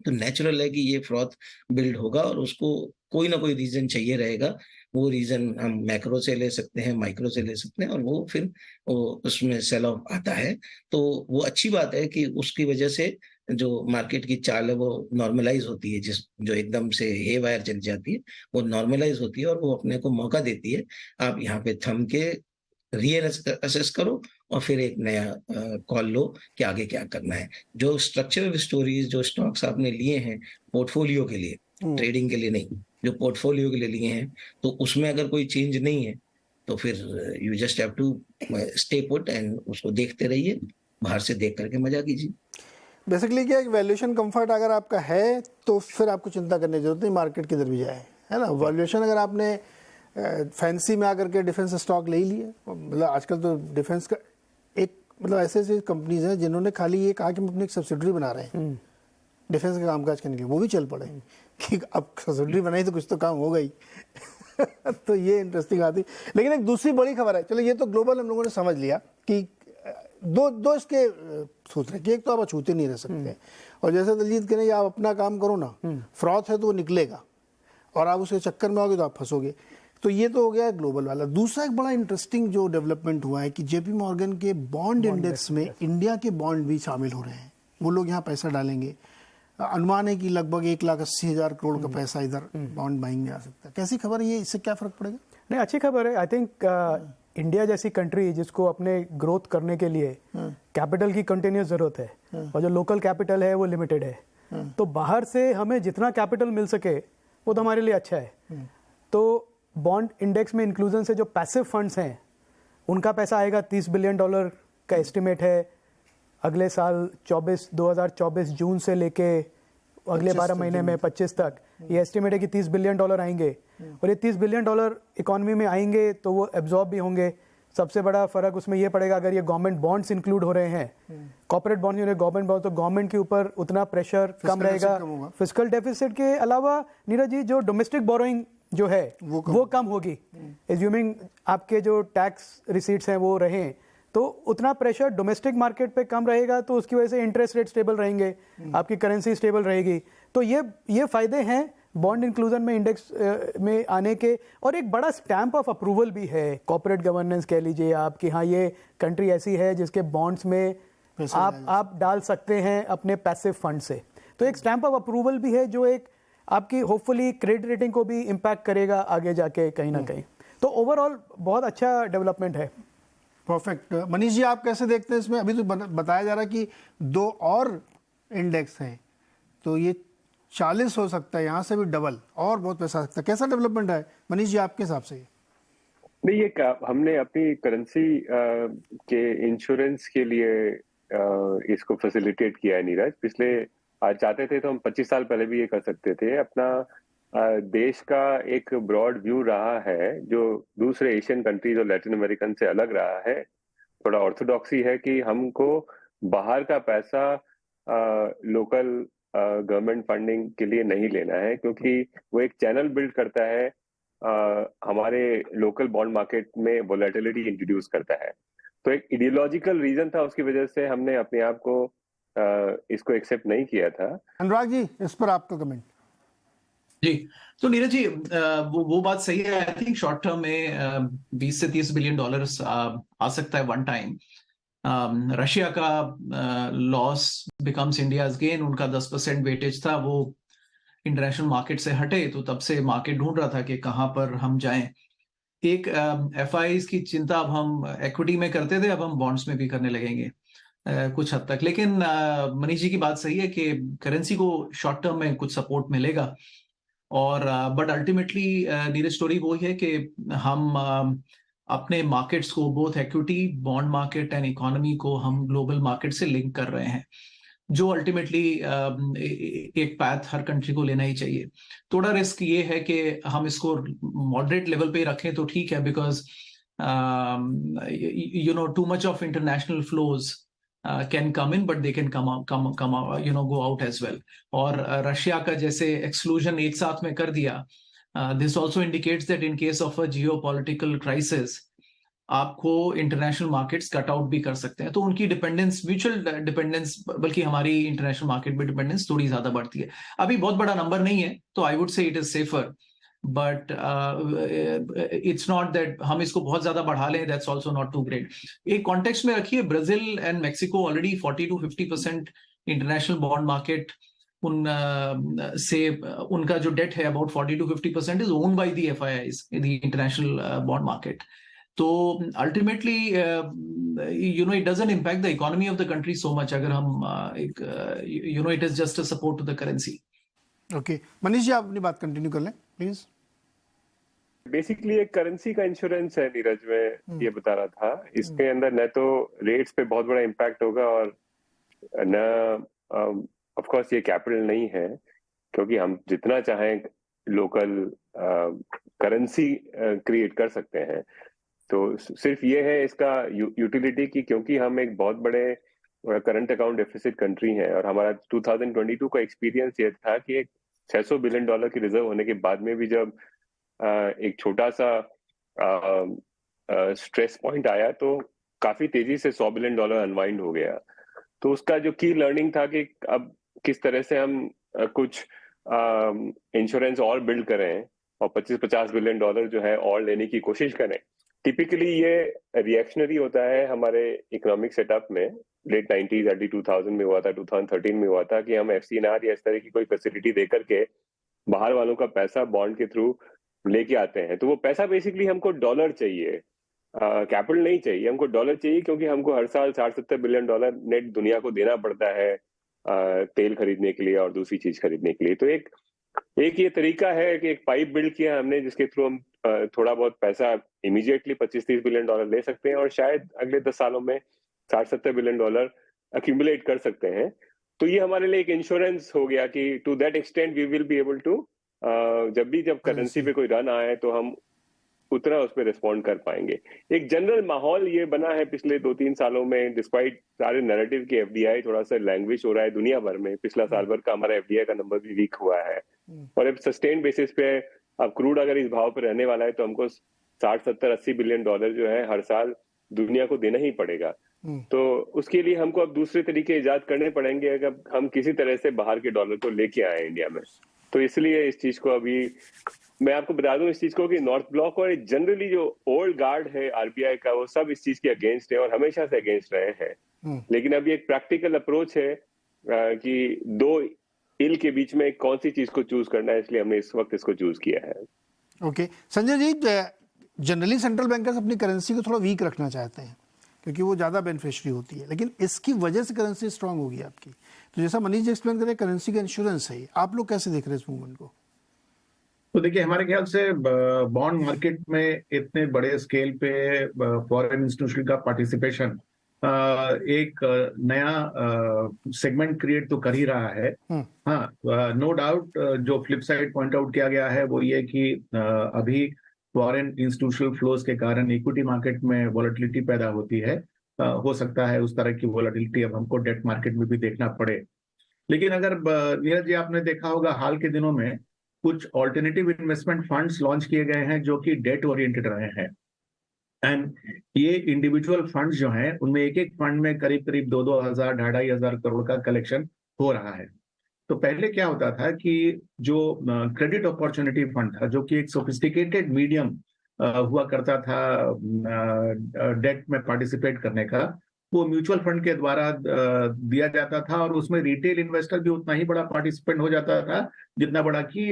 तो नेचुरल है कि ये फ्रॉथ बिल्ड होगा और उसको कोई ना कोई रीजन चाहिए रहेगा। वो रीजन हम मैक्रो से ले सकते हैं, माइक्रो से ले सकते हैं, और वो फिर उसमें सेल ऑफ आता है। तो वो अच्छी बात है कि उसकी वजह से जो मार्केट की चाल है वो नॉर्मलाइज होती है, जो एकदम से हे वायर चल जाती है वो नॉर्मलाइज होती है और वो अपने को मौका देती है। आप यहाँ पे थम के रीअसेस करो और फिर एक नया कॉल लो कि आगे क्या करना है। जो स्ट्रक्चरल स्टोरीज, जो स्टॉक्स आपने लिए हैं पोर्टफोलियो के लिए, ट्रेडिंग के लिए नहीं, जो पोर्टफोलियो के लिए लिए हैं, तो उसमें अगर कोई चेंज नहीं है तो फिर you just have to stay put and उसको देखते रहिए, बाहर से देख करके मजा कीजिए। बेसिकली क्या है, वैल्यूएशन कंफर्ट अगर आपका है तो फिर आपको चिंता करने की जरूरत नहीं, मार्केट किधर भी जाए, है ना। वैल्यूएशन अगर आपने फैंसी में आकर के डिफेंस स्टॉक ले ही लिए, मतलब आजकल तो डिफेंस का एक मतलब ऐसे ऐसे कंपनीज हैं जिन्होंने खाली ये कहा कि हम अपनी एक सब्सिडरी बना रहे हैं डिफेंस का कामकाज करने के लिए, वो भी चल पड़े कि अब सब्सिडरी बनाई तो कुछ तो काम हो गई। तो ये इंटरेस्टिंग आती। लेकिन एक दूसरी बड़ी खबर है, चलो ये तो ग्लोबल हम लोगों ने समझ लिया कि दो इसके सूत्र हैं कि एक तो आप अछूते नहीं रह सकते, और जैसे दलजीत कह रहे हैं आप अपना काम करो ना, फ्रॉथ है तो वो निकलेगा और आप उसके चक्कर में आओगे तो आप फंसोगे। तो ये तो हो गया ग्लोबल वाला। दूसरा एक बड़ा इंटरेस्टिंग जो डेवलपमेंट हुआ है कि जेपी मॉर्गन के बॉन्ड इंडेक्स में इंडिया के बॉन्ड भी शामिल हो रहे हैं। वो लोग यहाँ पैसा डालेंगे, अनुमान है कि लगभग 1,80,000 करोड़ का पैसा इधर बॉन्ड बाइंग में आ सकता है। कैसी खबर है ये, इससे क्या फर्क पड़ेगा? नहीं, अच्छी खबर है। आई थिंक इंडिया जैसी कंट्री जिसको अपने ग्रोथ करने के लिए कैपिटल की कंटिन्यूस जरूरत है, और जो लोकल कैपिटल है वो लिमिटेड है, तो बाहर से हमें जितना कैपिटल मिल सके वो तो हमारे लिए अच्छा है। तो बॉन्ड इंडेक्स में इंक्लूजन से जो पैसिव फंड्स हैं उनका पैसा आएगा, $30 बिलियन का एस्टिमेट है अगले साल 2024 जून से लेके अगले 12 महीने में 25 तक। ये एस्टिमेट है कि $30 बिलियन आएंगे, और ये $30 बिलियन इकोनॉमी में आएंगे तो वो एब्जॉर्ब भी होंगे। सबसे बड़ा फर्क उसमें ये पड़ेगा अगर ये गवर्नमेंट बॉन्ड्स इंक्लूड हो रहे हैं, कॉर्पोरेट बॉन्ड्स हो रहे हैं, गवर्नमेंट बॉन्ड, तो गवर्नमेंट के ऊपर उतना प्रेशर कम रहेगा। फिस्कल डेफिसिट के अलावा नीरज जी जो डोमेस्टिक बोरोइंग जो है वो कम होगी, एज्यूमिंग आपके जो टैक्स रिसीट्स हैं वो रहें, तो उतना प्रेशर डोमेस्टिक मार्केट पे कम रहेगा, तो उसकी वजह से इंटरेस्ट रेट स्टेबल रहेंगे, आपकी करेंसी स्टेबल रहेगी। तो ये फायदे हैं बॉन्ड इंक्लूजन में, इंडेक्स में आने के। और एक बड़ा स्टैंप ऑफ अप्रूवल भी है, कॉर्पोरेट गवर्नेंस कह लीजिए आप, कि हाँ ये कंट्री ऐसी है जिसके बॉन्ड्स में आप डाल सकते हैं अपने पैसिव फंड से। तो एक स्टैंप ऑफ अप्रूवल भी है जो एक आपकी होपफुली क्रेडिट रेटिंग को भी इम्पैक्ट करेगा आगे जाके कहीं ना कहीं। तो ओवरऑल बहुत अच्छा डेवलपमेंट है। परफेक्ट। मनीष जी आप कैसे देखते हैं इसमें? अभी तो बताया जा रहा है कि 2 और इंडेक्स हैं तो ये 40 हो सकता है, यहाँ से भी डबल और बहुत पैसा आ सकता है। कैसा डेवलपमेंट है मनीष जी आपके हिसाब से? नहीं, ये हमने अपनी करेंसी के इंश्योरेंस के लिए इसको फैसिलिटेट किया है नीरज। पिछले आज चाहते थे तो हम 25 साल पहले भी ये कर सकते थे। अपना देश का एक ब्रॉड व्यू रहा है जो दूसरे एशियन कंट्रीज और लैटिन अमेरिकन से अलग रहा है। थोड़ा ऑर्थोडॉक्सी है कि हमको बाहर का पैसा लोकल गवर्नमेंट फंडिंग के लिए नहीं लेना है, क्योंकि वो एक चैनल बिल्ड करता है, हमारे लोकल बॉन्ड मार्केट में वोलेटिलिटी इंट्रोड्यूस करता है। तो एक इडियोलॉजिकल रीजन था, उसकी वजह से हमने अपने आप को इसको एक्सेप्ट नहीं किया था। अनुराग जी, इस पर आपका कमेंट? जी, तो नीरज जी, वो बात सही है। आई थिंक शॉर्ट टर्म में 20 से 30 बिलियन डॉलर्स आ सकता है वन टाइम। रशिया का लॉस बिकम्स इंडियाज गेन। उनका 10% वेटेज था, वो इंटरनेशनल मार्केट से हटे, तो तब से मार्केट ढूंढ रहा था कि कहां पर हम जाएं। एक एफआईज की चिंता अब हम इक्विटी में करते थे, अब हम बॉन्ड्स में भी करने लगेंगे कुछ हद तक। लेकिन मनीष जी की बात सही है कि करेंसी को शॉर्ट टर्म में कुछ सपोर्ट मिलेगा, और बट अल्टीमेटली नीरज स्टोरी वो है कि हम अपने मार्केट्स को, both equity, bond market and economy को हम ग्लोबल मार्केट से लिंक कर रहे हैं, जो अल्टीमेटली एक पैथ हर कंट्री को लेना ही चाहिए। थोड़ा रिस्क ये है कि हम इसको मॉडरेट लेवल पे रखें तो ठीक है, because you know too much of international flows can come in, but they can come out, go out as well. और रशिया का जैसे एक्सक्लूजन एक साथ में कर दिया, this also indicates that in case of a geopolitical crisis, आपको international markets cut out भी कर सकते हैं। तो उनकी डिपेंडेंस, म्यूचुअल डिपेंडेंस, बल्कि हमारी इंटरनेशनल मार्केट में डिपेंडेंस थोड़ी ज्यादा बढ़ती है। अभी बहुत बड़ा नंबर नहीं है, तो I would say it is safer, but it's not that हम इसको बहुत ज्यादा बढ़ा लें, that's also not too great. एक कॉन्टेक्स्ट में रखिए, Brazil and Mexico already 40 to 50% international bond market से उनका जो डेट है about 40 to 50% is owned by the FIIs, the international bond market. तो ultimately it doesn't impact the economy of the country so much, अगर हम it is just a support to the currency. Okay, Manish ji आप अपनी बात continue कर लें please. Basically एक currency का इंश्योरेंस है नीरज, मैं ये बता रहा था। इसके अंदर न तो रेट्स पे बहुत बड़ा इम्पैक्ट होगा, और न ऑफ कोर्स ये कैपिटल नहीं है, क्योंकि हम जितना चाहें लोकल करेंसी क्रिएट कर सकते हैं। तो सिर्फ ये है इसका यूटिलिटी की, क्योंकि हम एक बहुत बड़े करंट अकाउंट डेफिसिट कंट्री हैं, और हमारा 2022 का एक्सपीरियंस ये था कि एक $600 बिलियन की रिजर्व होने के बाद में भी जब एक छोटा सा स्ट्रेस पॉइंट आया, तो काफी तेजी से $100 बिलियन अनवाइंड हो गया। तो उसका जो की लर्निंग था कि अब किस तरह से हम कुछ इंश्योरेंस और बिल्ड करें और 25-50 बिलियन डॉलर जो है और लेने की कोशिश करें। टिपिकली ये रिएक्शनरी होता है हमारे इकोनॉमिक सेटअप में। लेट 90s, अर्ली 2000 में हुआ था, 2013 में हुआ था कि हम FCNR या इस तरह की कोई फैसिलिटी देकर के बाहर वालों का पैसा बॉन्ड के थ्रू लेके आते हैं। तो वो पैसा बेसिकली हमको डॉलर चाहिए, कैपिटल नहीं चाहिए, हमको डॉलर चाहिए, क्योंकि हमको हर साल 60-70 बिलियन डॉलर नेट दुनिया को देना पड़ता है तेल खरीदने के लिए और दूसरी चीज खरीदने के लिए। तो एक ये तरीका है कि एक पाइप बिल्ड किया हमने, जिसके थ्रू हम थोड़ा बहुत पैसा इमीडिएटली 25-30 बिलियन डॉलर ले सकते हैं, और शायद अगले 10 सालों में 60-70 बिलियन डॉलर अक्यूमुलेट कर सकते हैं। तो ये हमारे लिए एक इंश्योरेंस हो गया कि to that extent we will be able to, जब करेंसी पे कोई रन आए तो हम उतना उस पर रिस्पॉन्ड कर पाएंगे। एक जनरल माहौल ये बना है पिछले 2-3 सालों में, डिस्पाइट सारे नैरेटिव के एफडीआई थोड़ा सा लैंग्वेज हो रहा है दुनिया भर में। पिछला साल भर का हमारा एफडीआई का नंबर भी वीक हुआ है, और अब सस्टेन बेसिस पे अब क्रूड अगर इस भाव पे रहने वाला है तो हमको 60-70-80 बिलियन डॉलर जो है हर साल दुनिया को देना ही पड़ेगा। तो उसके लिए हमको अब दूसरे तरीके इजाद करने पड़ेंगे अगर हम किसी तरह से बाहर के डॉलर को लेके आए इंडिया में। तो इसलिए इस चीज को अभी मैं आपको बता दूं इस चीज को कि नॉर्थ ब्लॉक और जनरली जो ओल्ड गार्ड है आरबीआई का, वो सब इस चीज के अगेंस्ट है और हमेशा से अगेंस्ट रहे हैं। लेकिन अभी एक प्रैक्टिकल अप्रोच है कि दो इल के बीच में कौन सी चीज को चूज करना है, इसलिए हमने इस वक्त इसको चूज किया है। Okay Sanjay ji, generally central bankers अपनी करेंसी को थोड़ा वीक रखना चाहते हैं, क्योंकि वो ज़्यादा बेनिफिशियरी होती है, लेकिन इसकी वजह से करेंसी स्ट्रांग होगी आपकी। तो जैसा मनीष जी एक्सप्लेन करें, करेंसी का इंश्योरेंस है, आप लोग कैसे देख रहे हैं इस मूवमेंट को? तो देखिए, हमारे ख्याल से बॉन्ड मार्केट में इतने बड़े स्केल पे फॉरेन इंस्टीट्यूशन का पार्टिसिपेशन एक नया सेगमेंट क्रिएट तो कर ही रहा है। हाँ, नो डाउट, जो फ्लिप साइड पॉइंट आउट किया गया है वो ये कि अभी फॉरेन इंस्टीट्यूशनल फ्लोज के कारण इक्विटी मार्केट में वॉलेटिलिटी पैदा होती है। हो सकता है उस तरह की वॉलेटिलिटी अब हमको डेट मार्केट में भी देखना पड़े। लेकिन अगर नीरज जी, आपने देखा होगा हाल के दिनों में कुछ ऑल्टरनेटिव इन्वेस्टमेंट फंड्स लॉन्च किए गए हैं जो कि डेट ओरिएंटेड रहे हैं। एंड ये इंडिविजुअल फंड्स जो हैं उनमें एक एक फंड में करीब करीब 2-2 हजार 2,500 करोड़ का कलेक्शन हो रहा है। तो पहले क्या होता था कि जो क्रेडिट अपॉर्चुनिटी फंड था, जो कि एक सोफिस्टिकेटेड मीडियम हुआ करता था डेट में पार्टिसिपेट करने का, वो म्यूचुअल फंड के द्वारा दिया जाता था और उसमें रिटेल इन्वेस्टर भी उतना ही बड़ा पार्टिसिपेंट हो जाता था जितना बड़ा कि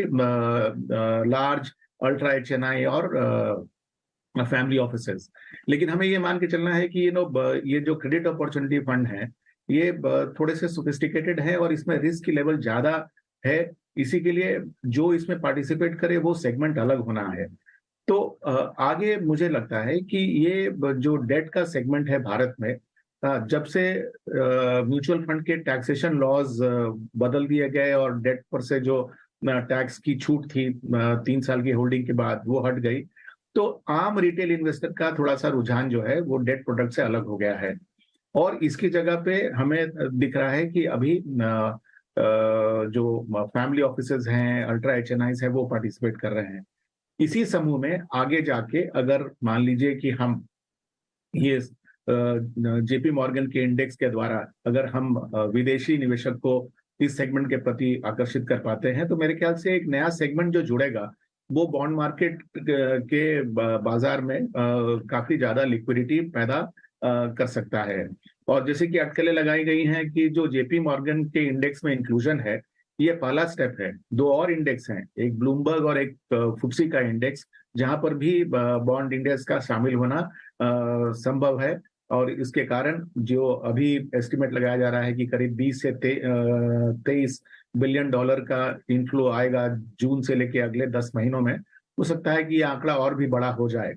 लार्ज अल्ट्रा HNI और फैमिली ऑफिसेस। लेकिन हमें ये मान के चलना है कि ये जो क्रेडिट अपॉर्चुनिटी फंड है ये थोड़े से सोफिस्टिकेटेड है और इसमें रिस्क की लेवल ज्यादा है। इसी के लिए जो इसमें पार्टिसिपेट करे वो सेगमेंट अलग होना है। तो आगे मुझे लगता है कि ये जो डेट का सेगमेंट है भारत में, जब से म्यूचुअल फंड के टैक्सेशन लॉज बदल दिए गए और डेट पर से जो टैक्स की छूट थी 3 साल की होल्डिंग के बाद वो हट गई, तो आम रिटेल इन्वेस्टर का थोड़ा सा रुझान जो है वो डेट प्रोडक्ट से अलग हो गया है। और इसकी जगह पे हमें दिख रहा है कि अभी जो फैमिली ऑफिसेज हैं, अल्ट्रा HNIs हैं, वो पार्टिसिपेट कर रहे हैं। इसी समूह में आगे जाके अगर मान लीजिए कि हम ये JP मॉर्गन के इंडेक्स के द्वारा अगर हम विदेशी निवेशक को इस सेगमेंट के प्रति आकर्षित कर पाते हैं, तो मेरे ख्याल से एक नया सेगमेंट जो जुड़ेगा वो बॉन्ड मार्केट के बाजार में काफी ज्यादा लिक्विडिटी पैदा कर सकता है। और जैसे कि अटकलें लगाई गई हैं कि जो JP मॉर्गन के इंडेक्स में इंक्लूजन है, ये पहला स्टेप है। 2 और इंडेक्स हैं, एक ब्लूमबर्ग और एक FTSE का इंडेक्स, जहां पर भी बॉन्ड इंडेक्स का शामिल होना संभव है। और इसके कारण जो अभी एस्टिमेट लगाया जा रहा है कि करीब 20 से 23 बिलियन डॉलर का इनफ्लो आएगा जून से लेके अगले 10 महीनों में, हो सकता है कि ये आंकड़ा और भी बड़ा हो जाए।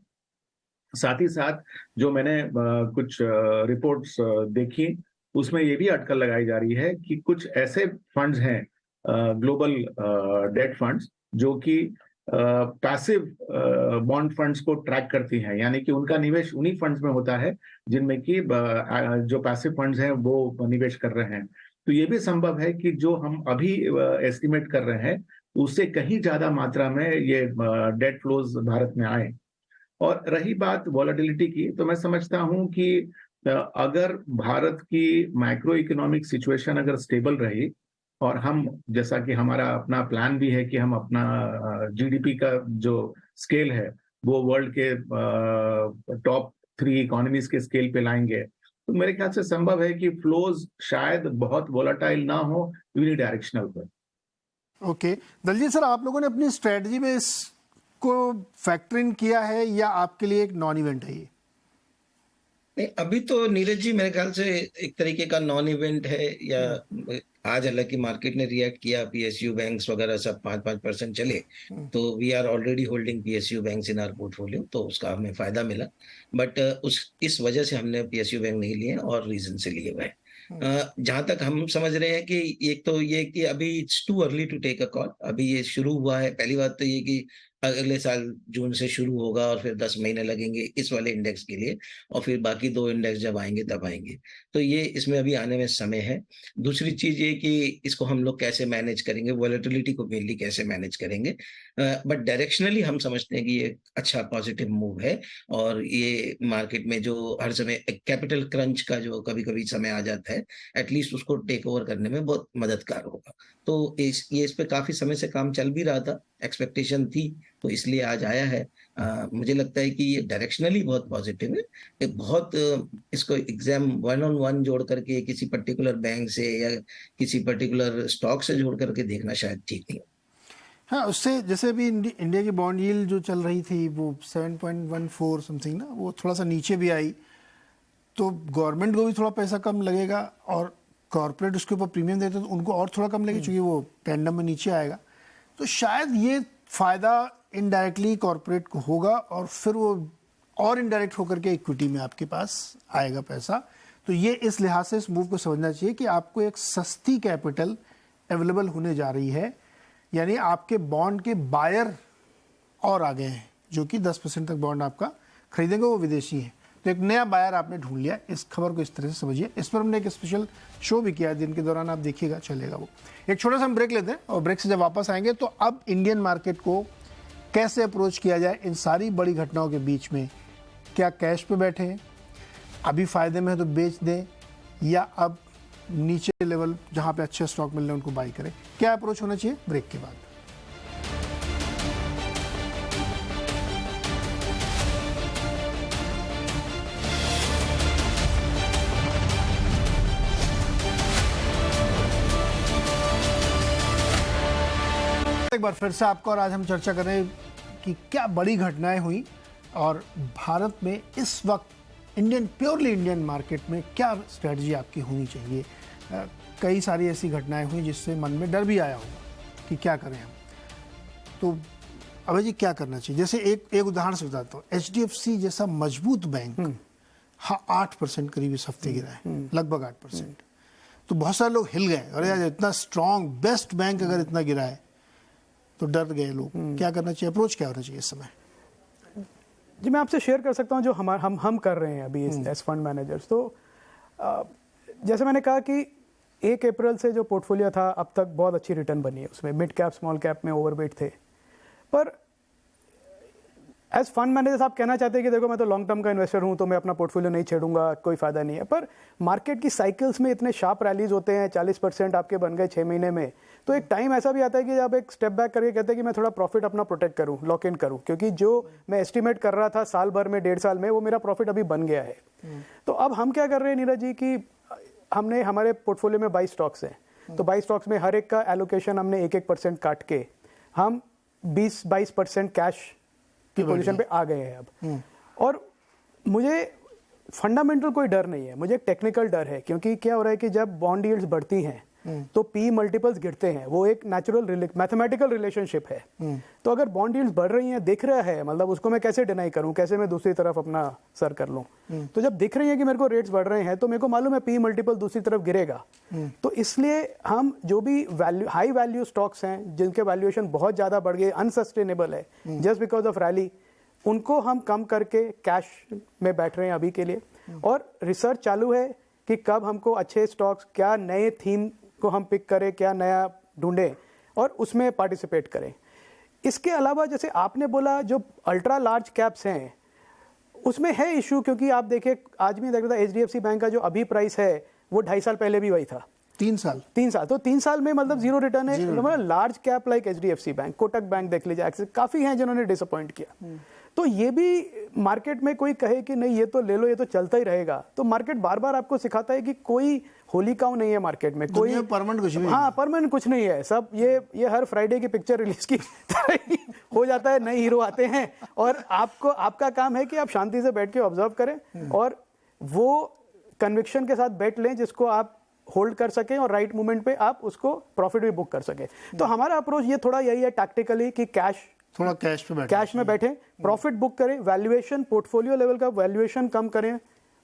साथ ही साथ जो मैंने कुछ रिपोर्ट्स देखी, उसमें ये भी अटकल लगाई जा रही है कि कुछ ऐसे फंड्स हैं, ग्लोबल डेट फंड्स, जो कि पैसिव बॉन्ड फंड्स को ट्रैक करती हैं, यानी कि उनका निवेश उन्हीं फंड्स में होता है जिनमें कि जो पैसिव फंड्स हैं वो निवेश कर रहे हैं। तो ये भी संभव है कि जो हम अभी एस्टिमेट कर रहे हैं उससे कहीं ज्यादा मात्रा में ये डेट फ्लोज भारत में आए। और रही बात वॉलेटिलिटी की, तो मैं समझता हूं कि अगर भारत की माइक्रो इकोनॉमिक सिचुएशन अगर स्टेबल रही, और हम, जैसा कि हमारा अपना प्लान भी है कि हम अपना GDP का जो स्केल है वो वर्ल्ड के टॉप 3 इकोनॉमीज के स्केल पे लाएंगे, तो मेरे ख्याल से संभव है कि फ्लोज शायद बहुत वोलेटाइल ना हो, यूनिडायरेक्शनल पर। ओके, दलजीत सर, आप लोगों ने अपनी स्ट्रेटजी में इसको फैक्टर इन किया है या आपके लिए एक नॉन इवेंट है ये? नहीं, अभी तो नीरज जी मेरे ख्याल से एक तरीके का नॉन इवेंट है। या आज हालांकि मार्केट ने रिएक्ट किया, PSU बैंक्स वगैरह सब 5% चले, तो we are already holding PSU banks in our portfolio, तो उसका हमें फायदा मिला। बट इस वजह से हमने PSU बैंक नहीं लिए और रीजन से लिए हुए। जहां तक हम समझ रहे हैं कि एक तो ये कि अभी it's too early to take a call, अभी ये शुरू हुआ है। पहली बात तो ये कि अगले साल जून से शुरू होगा और फिर 10 महीने लगेंगे इस वाले इंडेक्स के लिए, और फिर बाकी 2 इंडेक्स जब आएंगे तब आएंगे, तो ये इसमें अभी आने में समय है। दूसरी चीज ये कि इसको हम लोग कैसे मैनेज करेंगे, वॉलेटिलिटी को मेनली कैसे मैनेज करेंगे। बट डायरेक्शनली हम समझते हैं कि ये अच्छा पॉजिटिव मूव है, और ये मार्केट में जो हर समय कैपिटल क्रंच का जो कभी कभी समय आ जाता है, एटलीस्ट उसको टेक ओवर करने में बहुत मददगार होगा। तो ये इस पे काफी समय से काम चल भी रहा था, एक्सपेक्टेशन थी, तो इसलिए आज आया है। मुझे लगता है कि ये डायरेक्शनली बहुत पॉजिटिव है। ये बहुत इसको एग्जाम 1-on-1 जोड़ करके किसी पर्टिकुलर बैंक से या किसी पर्टिकुलर स्टॉक से जोड़ करके देखना शायद ठीक नहीं। हाँ, उससे जैसे अभी इंडिया की बॉन्ड यील्ड जो चल रही थी वो 7.14 समथिंग ना, वो थोड़ा सा नीचे भी आई, तो गवर्नमेंट को भी थोड़ा पैसा कम लगेगा और कॉर्पोरेट उसके ऊपर प्रीमियम देते तो उनको और थोड़ा कम लगेगा, क्योंकि वो टैंडम में नीचे आएगा। तो शायद ये फायदा इनडायरेक्टली कॉर्पोरेट को होगा और फिर वो और इनडायरेक्ट होकर के इक्विटी में आपके पास आएगा पैसा। तो ये इस लिहाज से इस मूव को समझना चाहिए कि आपको एक सस्ती कैपिटल अवेलेबल होने जा रही है, यानी आपके बॉन्ड के बायर और आ गए हैं जो कि 10% तक बॉन्ड आपका खरीदेंगे, वो विदेशी है। तो एक नया बायर आपने ढूंढ लिया। इस खबर को इस तरह से समझिए। इस पर हमने एक स्पेशल शो भी किया है, दिन के दौरान आप देखिएगा, चलेगा वो। एक छोटा सा हम ब्रेक लेते हैं और ब्रेक से जब वापस आएंगे तो अब इंडियन मार्केट को कैसे अप्रोच किया जाए इन सारी बड़ी घटनाओं के बीच में। क्या कैश पे बैठे हैं, अभी फ़ायदे में है तो बेच दें, या अब नीचे लेवल जहाँ पे अच्छे स्टॉक मिल रहे हैं उनको बाई करें, क्या अप्रोच होना चाहिए? ब्रेक के बाद। एक बार फिर से आपको, और आज हम चर्चा कर रहे हैं कि क्या बड़ी घटनाएं हुई और भारत में इस वक्त प्योरली इंडियन मार्केट में क्या स्ट्रेटजी आपकी होनी चाहिए। कई सारी ऐसी घटनाएं हुई जिससे मन में डर भी आया होगा कि क्या करें हम। तो अभय जी, क्या करना चाहिए? जैसे एक उदाहरण से बताता हूँ। HDFC जैसा मजबूत बैंक 8% करीब इस हफ्ते गिरा है, लगभग 8%। तो बहुत सारे लोग हिल गए, अरे यार इतना स्ट्रॉन्ग बेस्ट बैंक अगर इतना गिरा है तो डर गए लोग। क्या करना चाहिए, अप्रोच क्या होना चाहिए इस समय? जी, मैं आपसे शेयर कर सकता हूँ जो हम कर रहे हैं अभी एज फंड मैनेजर्स। तो जैसे मैंने कहा कि 1 अप्रैल से जो पोर्टफोलियो था अब तक बहुत अच्छी रिटर्न बनी है। उसमें मिड कैप स्मॉल कैप में ओवरवेट थे, पर एज फंड मैनेजर्स आप कहना चाहते हैं कि देखो मैं तो लॉन्ग टर्म का इन्वेस्टर हूं तो मैं अपना पोर्टफोलियो नहीं छेड़ूंगा, कोई फायदा नहीं है। पर मार्केट की साइकिल्स में इतने शार्प रैलीज होते हैं, 40% आपके बन गए 6 महीने में। तो एक टाइम ऐसा भी आता है कि जब एक स्टेप बैक करके कहते हैं कि मैं थोड़ा प्रॉफिट अपना प्रोटेक्ट करूं, लॉक इन करूं, क्योंकि जो मैं एस्टिमेट कर रहा था साल भर में 1.5 साल में, वो मेरा प्रॉफिट अभी बन गया है। तो अब हम क्या कर रहे हैं नीरज जी कि हमने हमारे पोर्टफोलियो में 22 स्टॉक्स हैं, तो 22 स्टॉक्स में हर एक का एलोकेशन हमने 1% काट के हम 20-22% कैश की पोजीशन पे आ गए हैं अब। और मुझे फंडामेंटल कोई डर नहीं है, मुझे एक टेक्निकल डर है। क्योंकि क्या हो रहा है कि जब बॉन्ड यील्ड्स बढ़ती हैं तो पी मल्टीपल्स गिरते हैं, वो एक नेचुरल मैथमेटिकल रिलेशनशिप है। तो अगर बॉन्ड यील्ड्स बढ़ रही हैं, दिख रहा है, मतलब उसको मैं कैसे डिनाई करूं, कैसे मैं दूसरी तरफ अपना सर कर लूं। तो जब दिख रही है कि मेरे को रेट्स बढ़ रहे हैं तो मेरे को मालूम है पी मल्टीपल दूसरी तरफ गिरेगा। तो इसलिए हम जो भी हाई वैल्यू स्टॉक्स हैं जिनके वैल्यूएशन बहुत ज्यादा बढ़ गए, अनसस्टेनेबल है जस्ट बिकॉज ऑफ रैली, उनको हम कम करके कैश में बैठ रहे हैं अभी के लिए। और रिसर्च चालू है कि कब हमको अच्छे स्टॉक्स, क्या नए थीम को हम पिक करें, क्या नया ढूंढें और उसमें पार्टिसिपेट करें। इसके अलावा जैसे आपने बोला जो अल्ट्रा लार्ज कैप्स हैं उसमें है इशू, क्योंकि आप देखिए आज भी देख रहा था HDFC बैंक का जो अभी प्राइस है वो 2.5 साल पहले भी वही था। 3 साल तो 3 साल में मतलब जीरो रिटर्न है। Large cap like HDFC bank, Kotak bank देख लीजिए, एक्सिस, काफी हैं जिन्होंने डिसअपॉइंट किया। तो ये भी मार्केट में कोई कहे कि नहीं ये तो ले लो, ये तो चलता ही रहेगा, तो मार्केट बार बार आपको सिखाता है कि कोई होली काउ नहीं है मार्केट में, कोई परमानेंट कुछ नहीं। हाँ, परमानेंट कुछ नहीं है। सब ये हर फ्राइडे की पिक्चर रिलीज की तरह ही हो जाता है, नए हीरो आते हैं और आपका काम है कि आप शांति से बैठ के ऑब्जर्व करें और वो कन्विक्शन के साथ बैठ लें जिसको आप होल्ड कर सकें और राइट मोमेंट पे आप उसको प्रॉफिट भी बुक कर सकें। तो हमारा अप्रोच ये थोड़ा यही है टैक्टिकली कि थोड़ा कैश में बैठे, प्रॉफिट बुक करें, वैल्यूएशन पोर्टफोलियो लेवल का वैल्यूएशन कम करें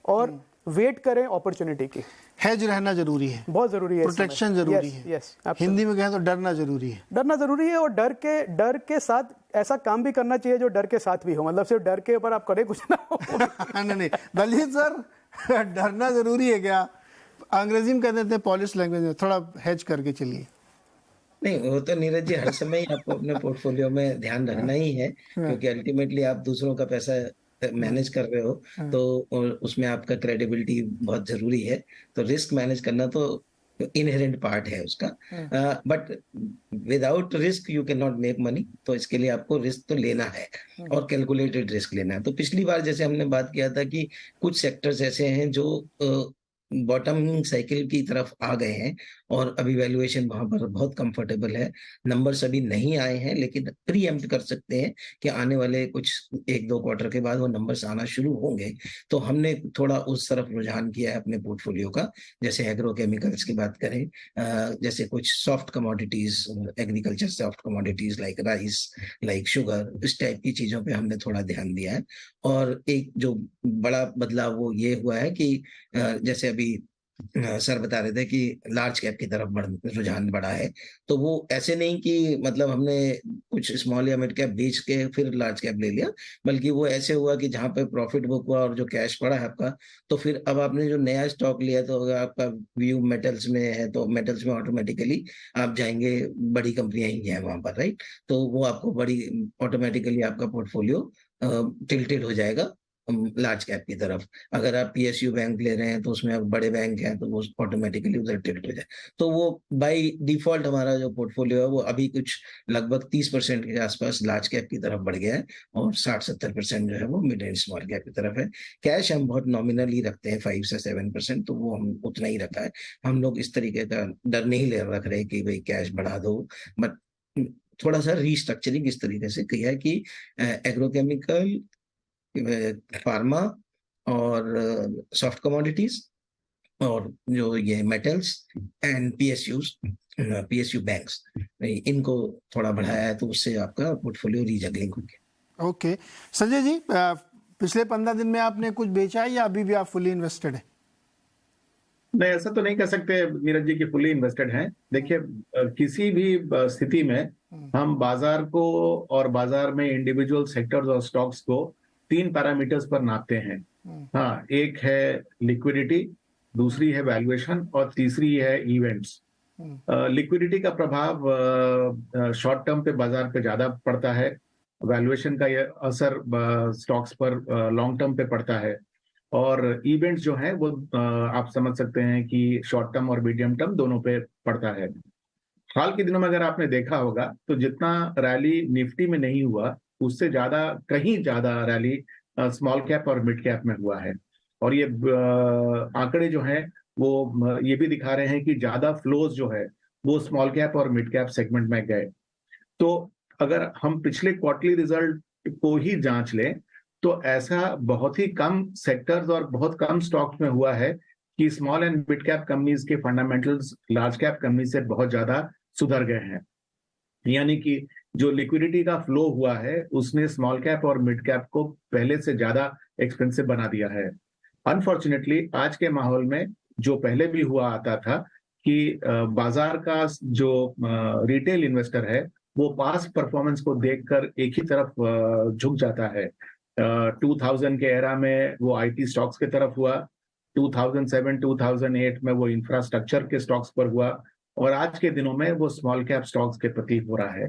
और वेट करें अपॉर्चुनिटी की। हेज रहना जरूरी है, बहुत जरूरी है, प्रोटेक्शन जरूरी है। हिंदी में कहें तो डरना जरूरी है और डर के साथ ऐसा काम भी करना चाहिए जो डर के साथ भी हो, मतलब सिर्फ डर के ऊपर आप करें कुछ ना हो। नहीं दलजीत सर, डरना जरूरी है क्या? अंग्रेजी में कह देते हैं पॉलिश लैंग्वेज में, थोड़ा हेज करके चलिए। नहीं, वो तो नीरज जी हर समय ही आपको अपने पोर्टफोलियो में ध्यान रखना ही है, क्योंकि अल्टीमेटली आप दूसरों का पैसा मैनेज कर रहे हो तो उसमें आपका क्रेडिबिलिटी बहुत जरूरी है। तो रिस्क मैनेज करना तो इनहेरेंट पार्ट है उसका, but without risk you can not make money. तो इसके लिए आपको रिस्क तो लेना है और कैलकुलेटेड रिस्क लेना है। तो पिछली बार जैसे हमने बात किया था कि कुछ सेक्टर्स ऐसे हैं जो बॉटम साइकिल की तरफ आ गए हैं और अभी वैल्यूएशन वहां पर बहुत कंफर्टेबल है। नंबर्स अभी नहीं आए हैं, लेकिन प्रीएम्प्ट कर सकते हैं कि आने वाले कुछ 1-2 क्वार्टर के बाद वो नंबर्स आना शुरू होंगे। तो हमने थोड़ा उस तरफ रुझान किया है अपने पोर्टफोलियो का। जैसे एग्रोकेमिकल्स की बात करें, जैसे कुछ soft commodities, agriculture soft commodities like rice, like sugar, इस टाइप की चीजों पे हमने थोड़ा ध्यान दिया है। और एक जो बड़ा बदलाव वो ये हुआ है कि जैसे अभी सर बता रहे थे कि लार्ज कैप की तरफ रुझान बढ़ा है, तो वो ऐसे नहीं कि मतलब हमने कुछ स्मॉल या मिड कैप बेच के फिर लार्ज कैप ले लिया, बल्कि वो ऐसे हुआ कि जहां पे प्रॉफिट बुक हुआ और जो कैश पड़ा है आपका, तो फिर अब आपने जो नया स्टॉक लिया, तो अगर आपका व्यू मेटल्स में है तो मेटल्स में ऑटोमेटिकली आप जाएंगे, बड़ी कंपनियां ही हैं वहां पर, राइट। तो वो आपको बड़ी ऑटोमेटिकली आपका पोर्टफोलियो टिल्टेड हो जाएगा लार्ज कैप की तरफ। अगर आप पीएसयू बैंक ले रहे हैं तो उसमें अब बड़े बैंक हैं तो वो ऑटोमेटिकली उधर टिल्ट हो जाए। तो वो बाय डिफॉल्ट हमारा जो पोर्टफोलियो है वो अभी कुछ लगभग 30% के आसपास लार्ज कैप की तरफ बढ़ गया है और 60-70% जो है वो मिड एंड स्मॉल कैप की तरफ है। कैश हम बहुत नॉमिनल ही रखते हैं, 5 से 7%, तो वो हम उतना ही रखा है। हम लोग इस तरीके का डर नहीं ले रख रहे कि भाई कैश बढ़ा दो, बट थोड़ा सा रीस्ट्रक्चरिंग इस तरीके से किया है कि एग्रोकेमिकल, फार्मा और सॉफ्ट कमोडिटीज और जो ये मेटल्स एंड पीएसयू बैंक्स, इनको थोड़ा बढ़ाया है, तो उससे आपका पोर्टफोलियो रीजगलिंग हो गया। ओके संजय जी, पिछले 15 दिन में आपने कुछ बेचा है या अभी भी आप फुली इन्वेस्टेड है? नहीं, ऐसा तो नहीं कह सकते नीरज जी की फुली इन्वेस्टेड हैं। देखिए, किसी भी स्थिति में हम बाजार को और बाजार में इंडिविजुअल सेक्टर्स और स्टॉक्स को 3 पैरामीटर्स पर नापते हैं। हाँ, एक है लिक्विडिटी, दूसरी है वैल्यूएशन और तीसरी है इवेंट्स। लिक्विडिटी का प्रभाव शॉर्ट टर्म पे बाजार पे ज्यादा पड़ता है, वैल्यूएशन का यह असर स्टॉक्स पर लॉन्ग टर्म पे पड़ता है, और इवेंट्स जो है वो आप समझ सकते हैं कि शॉर्ट टर्म और मीडियम टर्म दोनों पे पड़ता है। हाल के दिनों में अगर आपने देखा होगा तो जितना रैली निफ्टी में नहीं हुआ, उससे ज्यादा, कहीं ज्यादा रैली स्मॉल कैप और मिड कैप में हुआ है। और ये आंकड़े जो हैं वो ये भी दिखा रहे हैं कि ज्यादा फ्लोज जो है वो स्मॉल कैप और मिड कैप सेगमेंट में गए। तो अगर हम पिछले क्वार्टरली रिजल्ट को ही जांच लें तो ऐसा बहुत ही कम सेक्टर्स और बहुत कम स्टॉक्स में हुआ है कि small and mid cap companies के फंडामेंटल्स लार्ज कैप कंपनी से बहुत ज्यादा सुधर गए हैं। यानी कि जो लिक्विडिटी का फ्लो हुआ है उसने स्मॉल कैप और मिड कैप को पहले से ज्यादा एक्सपेंसिव बना दिया है। अनफॉर्चुनेटली आज के माहौल में जो पहले भी हुआ आता था कि बाजार का जो रिटेल इन्वेस्टर है वो पास्ट परफॉर्मेंस को देखकर एक ही तरफ झुक जाता है। 2000 के एरा में वो आईटी स्टॉक्स की तरफ हुआ, 2007-2008 में वो इंफ्रास्ट्रक्चर के स्टॉक्स पर हुआ, और आज के दिनों में वो स्मॉल कैप स्टॉक्स के प्रति हो रहा है।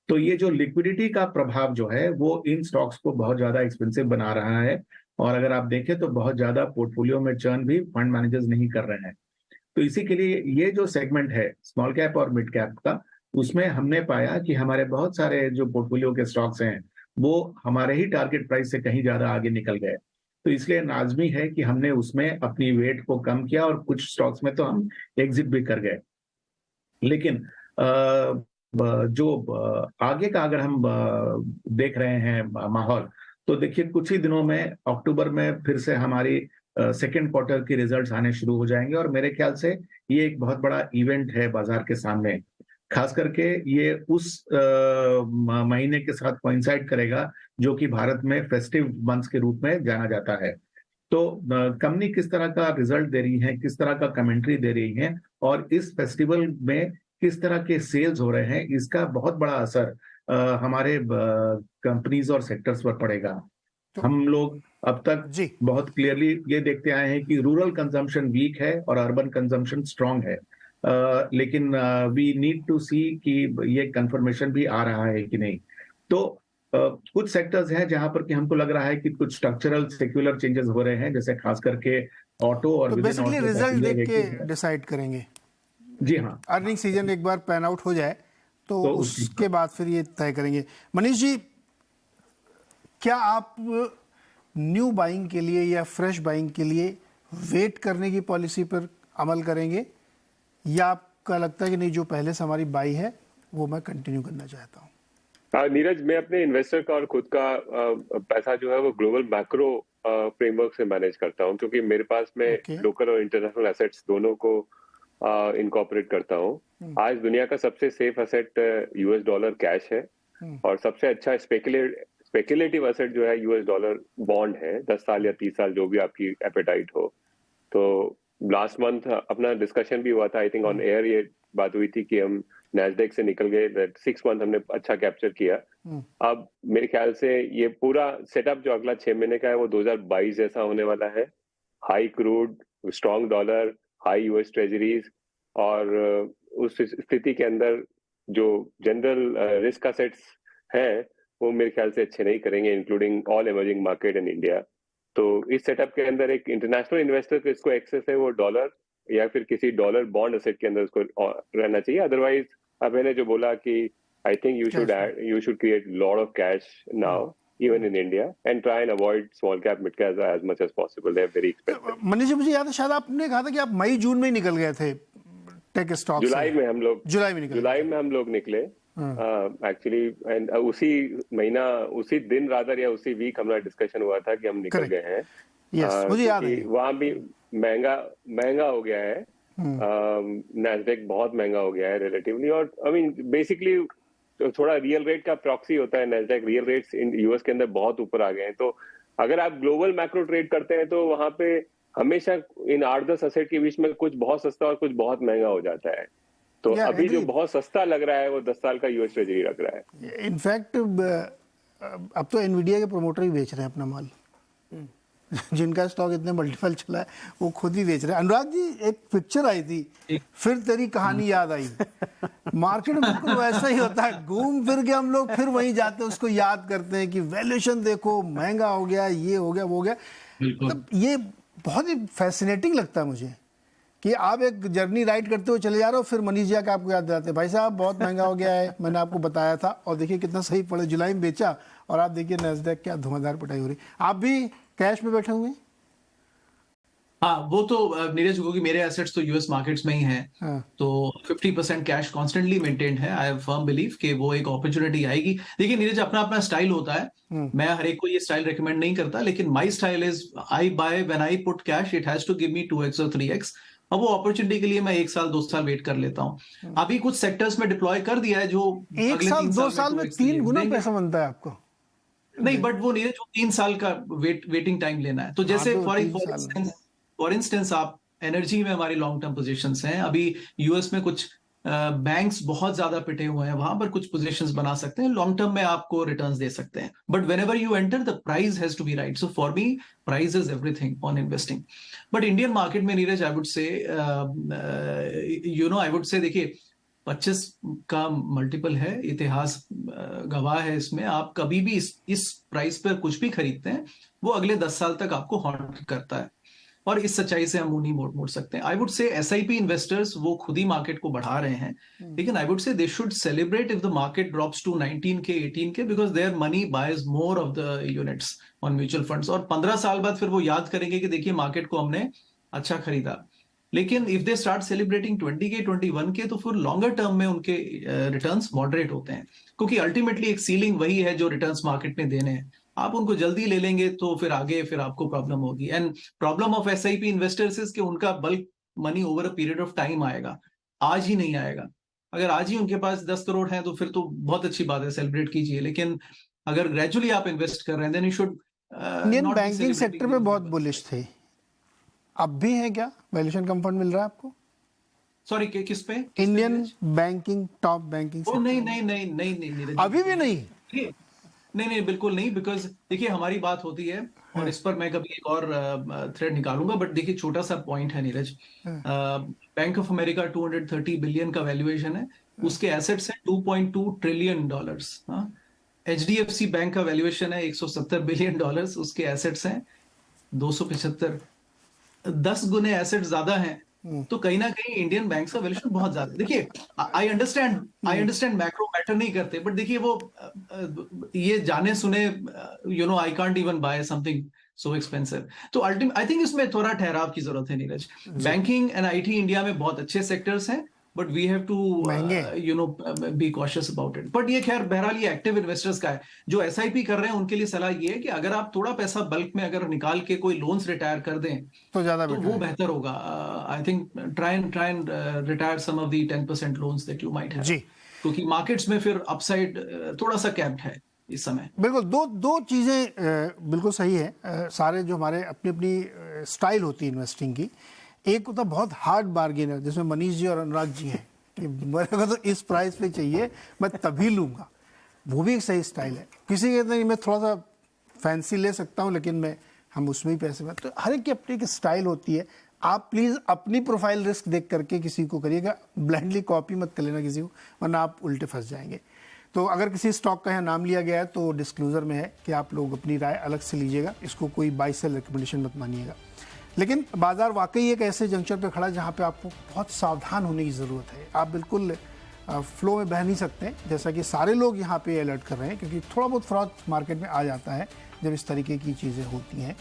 तो ये जो लिक्विडिटी का प्रभाव जो है वो इन स्टॉक्स को बहुत ज्यादा एक्सपेंसिव बना रहा है। और अगर आप देखें तो बहुत ज्यादा पोर्टफोलियो में चर्न भी फंड मैनेजर्स नहीं कर रहे हैं। तो इसी के लिए ये जो सेगमेंट है स्मॉल कैप और मिड कैप का, उसमें हमने पाया कि हमारे बहुत सारे जो पोर्टफोलियो के स्टॉक्स हैं वो हमारे ही टारगेट प्राइस से कहीं ज्यादा आगे निकल गए। तो इसलिए लाजमी है कि हमने उसमें अपनी वेट को कम किया और कुछ स्टॉक्स में तो हम एग्जिट भी कर गए। लेकिन जो आगे का अगर हम देख रहे हैं माहौल, तो देखिए कुछ ही दिनों में अक्टूबर में फिर से हमारी सेकेंड क्वार्टर की रिजल्ट्स आने शुरू हो जाएंगे, और मेरे ख्याल से ये एक बहुत बड़ा इवेंट है बाजार के सामने। खास करके ये उस महीने के साथ कोइंसाइड करेगा जो कि भारत में फेस्टिव मंथ्स के रूप में जाना जाता है। तो कंपनी किस तरह का रिजल्ट दे रही है, किस तरह का कमेंट्री दे रही है, और इस फेस्टिवल में किस तरह के सेल्स हो रहे हैं, इसका बहुत बड़ा असर हमारे कंपनीज और सेक्टर्स पर पड़ेगा। तो हम लोग अब तक जी बहुत क्लियरली ये देखते आए हैं कि रूरल कंजम्पशन वीक है और अर्बन कंजम्पशन स्ट्रांग है। लेकिन वी नीड टू सी कि ये कंफर्मेशन भी आ रहा है कि नहीं। तो कुछ सेक्टर्स हैं जहां पर कि हमको लग रहा है कि कुछ स्ट्रक्चरल सेक्युलर चेंजेस हो रहे हैं, जैसे खास करके ऑटो और तो बेसिकली रिजल्ट देख के डिसाइड करेंगे। जी हाँ, अर्निंग सीजन एक बार पैन आउट हो जाए तो उसके बाद फिर ये तय करेंगे। मनीष जी, क्या आप न्यू बाइंग के लिए या फ्रेश बाइंग के लिए वेट करने की पॉलिसी पर अमल करेंगे, या आपका लगता है कि नहीं जो पहले से हमारी बाई है वो मैं कंटिन्यू करना चाहता हूँ? नीरज, मैं अपने इन्वेस्टर का और खुद का पैसा जो है वो ग्लोबल मैक्रो फ्रेमवर्क से मैनेज करता हूँ, क्योंकि मेरे पास में लोकल और इंटरनेशनल एसेट्स दोनों को इनकॉर्पोरेट करता हूँ। आज दुनिया का सबसे safe asset US dollar cash है, और सबसे अच्छा स्पेकुलेटिव एसेट जो है यूएस डॉलर बॉन्ड है, 10 साल या 30 साल जो भी आपकी एपेटाइट हो। तो लास्ट मंथ अपना डिस्कशन भी हुआ था, आई थिंक ऑन एयर ये बात हुई थी कि हम नैस्डैक से निकल गए, 6 मंथ हमने अच्छा कैप्चर किया। अब मेरे ख्याल से ये पूरा सेटअप जो अगला 6 महीने का है वो 2022 जैसा होने वाला है। High crude, strong dollar, high US treasuries, और उस स्थिति के अंदर जो जनरल रिस्क असेट्स हैं वो मेरे ख्याल से अच्छे नहीं करेंगे, including all emerging market in India. तो इस सेटअप के अंदर एक इंटरनेशनल इन्वेस्टर को इसको एक्सेस है वो डॉलर या फिर किसी डॉलर बॉन्ड एसेट के अंदर उसको रहना चाहिए। अदरवाइज अब मैंने जो बोला कि I think you should create lot of cash now even in India and try and avoid small cap mid cap as much as possible. They are very expensive. Manish ji, मुझे याद है शायद आपने कहा था कि आप मई जून में ही निकल गए थे टेक स्टॉक से। जुलाई में हम लोग निकले एक्चुअली, एंड उसी महीना, उसी दिन रादर या उसी वीक हमारा डिस्कशन हुआ था कि हम निकल गए हैं। यस, मुझे याद है। वहां भी महंगा हो गया है, नैस्डैक बहुत महंगा हो गया है रिलेटिवली, और आई मीन बेसिकली थोड़ा रियल रेट का प्रॉक्सी होता है नैस्डैक। रियल रेट्स यूएस के अंदर बहुत ऊपर आ गए हैं। तो अगर आप ग्लोबल मैक्रो ट्रेड करते हैं तो वहां पे हमेशा इन 8-10 एसेट के बीच में कुछ बहुत सस्ता और कुछ बहुत महंगा हो जाता है। तो अभी जो बहुत सस्ता लग रहा है वो 10 साल का यूएस ट्रेजरी लग रहा है। इनफैक्ट अब तो एनवीडिया के प्रोमोटर ही बेच रहे हैं अपना माल। जिनका स्टॉक इतने मल्टीपल चला है वो खुद ही बेच रहे हैं। अनुराग जी, एक पिक्चर आई थी, फिर तेरी कहानी याद आई। मार्केट में बिल्कुल वैसा ही होता है, घूम फिर के हम लोग फिर वहीं जाते हैं, उसको याद करते हैं कि वैल्यूएशन देखो महंगा हो गया, ये हो गया, वो हो गया। मतलब ये बहुत ही फैसिनेटिंग लगता है मुझे कि आप एक जर्नी राइड करते हुए चले जा रहे हो, फिर मनीष जी आके आपको याद दिलाते हैं भाई साहब बहुत महंगा हो गया है, मैंने आपको बताया था, और देखिए कितना सही पड़े, जुलाई में बेचा और आप देखिए नैस्डैक क्या धुआंधार पिटाई हो रही। आप भी कैश में बैठे हुए? हाँ, वो तो नीरज, क्योंकि मेरे एसेट्स तो यूएस मार्केट्स में ही हैं, तो 50% कैश कॉन्स्टेंटली मेंटेन्ड है। आई हैव फर्म बिलीव कि वो एक अपॉर्चुनिटी आएगी। देखिए नीरज, अपना अपना स्टाइल होता है, मैं हर एक को ये स्टाइल रिकमेंड नहीं करता, लेकिन my style is I buy when I put cash, it has to give me 2x और 3x। अब वो अपॉर्चुनिटी के लिए मैं 1 साल 2 साल वेट कर लेता हूँ। अभी कुछ सेक्टर्स में डिप्लॉय कर दिया है जो 1 साल 2 साल में 3 गुना पैसा बनता है आपको। नहीं, बट वो नहीं है जो 3 साल का वेटिंग टाइम लेना है। तो जैसे फॉर इंस्टेंस आप एनर्जी में हमारी लॉन्ग टर्म पोजीशंस हैं। अभी यूएस में कुछ बैंक्स बहुत ज्यादा पिटे हुए हैं, वहां पर कुछ पोजीशंस बना सकते हैं, लॉन्ग टर्म में आपको रिटर्न्स दे सकते हैं। But whenever you enter the price has to be right. So for me price is everything on investing. But Indian market में नीरज, आई वुड से आई वुड से देखिए 25 का मल्टीपल है, इतिहास गवाह है इसमें। आप कभी भी इस प्राइस पर कुछ भी खरीदते हैं वो अगले 10 साल तक आपको हॉन्ट करता है, और इस सच्चाई से हम मुंह नहीं मोड़ सकते। आई वुड से एसआईपी इन्वेस्टर्स वो खुद ही मार्केट को बढ़ा रहे हैं, लेकिन I would say they should celebrate if the market drops to 19K 18K, because their money buys more of the units on mutual funds. और 15 साल बाद फिर वो याद करेंगे कि देखिए मार्केट को हमने अच्छा खरीदा। लेकिन if they start celebrating 20K 21K तो फिर लॉन्गर टर्म में उनके रिटर्न्स मॉडरेट होते हैं, क्योंकि अल्टीमेटली एक सीलिंग वही है जो रिटर्न्स मार्केट में देने हैं। आप उनको जल्दी ले लेंगे तो फिर आगे आपको प्रॉब्लम होगी। And problem of SIP investors is कि उनका bulk money over a period of time आएगा, आज ही नहीं आएगा। अगर आज ही उनके पास 10 करोड़ है तो फिर तो बहुत अच्छी बात है, सेलिब्रेट कीजिए। लेकिन अगर ग्रेजुअली आप इन्वेस्ट कर रहे हैं then you should. Indian banking sector पे बहुत बुलिश थे, अब भी है क्या? वैल्यूएशन कम फंड मिल रहा है आपको? सॉरी, किस पे? Indian banking, top banking. नहीं, अभी भी नहीं? नहीं, बिल्कुल नहीं। बिकॉज देखिए हमारी बात होती है, और इस पर मैं कभी एक और थ्रेड निकालूंगा, बट देखिए छोटा सा पॉइंट है Neeraj. Bank of America 230 billion का वैल्यूएशन है, उसके एसेट्स हैं $2.2 ट्रिलियन। HDFC बैंक का वैल्यूएशन है $170 बिलियन, उसके एसेट्स हैं 275। 10 गुने एसेट ज्यादा हैं, तो कहीं ना कहीं इंडियन बैंक का वैल्यूएशन बहुत ज्यादा। देखिए आई अंडरस्टैंड मैक्रो मैटर नहीं करते, बट देखिए वो ये जाने सुने I can't even buy something so expensive. तो अल्टीमेट आई थिंक इसमें थोड़ा ठहराव की जरूरत है Neeraj. Banking and IT India में बहुत अच्छे सेक्टर्स हैं, but we have to be cautious about it. But ये खैर बहरहाल ये एक्टिव इन्वेस्टर्स का है। जो एसआईपी कर रहे हैं उनके लिए सलाह ये है कि अगर आप थोड़ा पैसा बल्क में अगर निकाल के कोई लोन्स रिटायर कर दें तो ज्यादा तो वो बेहतर होगा। I think try and retire some of the 10% loans that you might have, जी, क्योंकि मार्केट्स में फिर अपसाइड थोड़ा सा कैप्ड है इस समय। बिल्कुल दो चीज़ें बिल्कुल सही है। सारे जो हमारे अपनी अपनी स्टाइल होती है इन्वेस्टिंग की। एक होता बहुत हार्ड बार्गेनर जिसमें मनीष जी और अनुराग जी हैं कि मेरे को तो इस प्राइस पे चाहिए, मैं तभी लूँगा, वो भी एक सही स्टाइल है। किसी कहते हैं मैं थोड़ा सा फैंसी ले सकता हूँ लेकिन हम उसमें ही पैसे में, तो हर एक की अपनी एक स्टाइल होती है। आप प्लीज़ अपनी प्रोफाइल रिस्क देख करके किसी को करिएगा, ब्लाइंडली कॉपी मत कर लेना किसी को, वरना आप उल्टे फंस जाएंगे। तो अगर किसी स्टॉक का यहाँ नाम लिया गया है तो डिस्क्लोजर में है कि आप लोग अपनी राय अलग से लीजिएगा, इसको कोई बाई सेल रिकमेंडेशन मत मानिएगा। लेकिन बाजार वाकई एक ऐसे जंक्शन पे खड़ा है जहाँ पे आपको बहुत सावधान होने की ज़रूरत है। आप बिल्कुल फ्लो में बह नहीं सकते, जैसा कि सारे लोग यहाँ पे अलर्ट कर रहे हैं, क्योंकि थोड़ा बहुत फ्रॉड मार्केट में आ जाता है जब इस तरीके की चीज़ें होती हैं।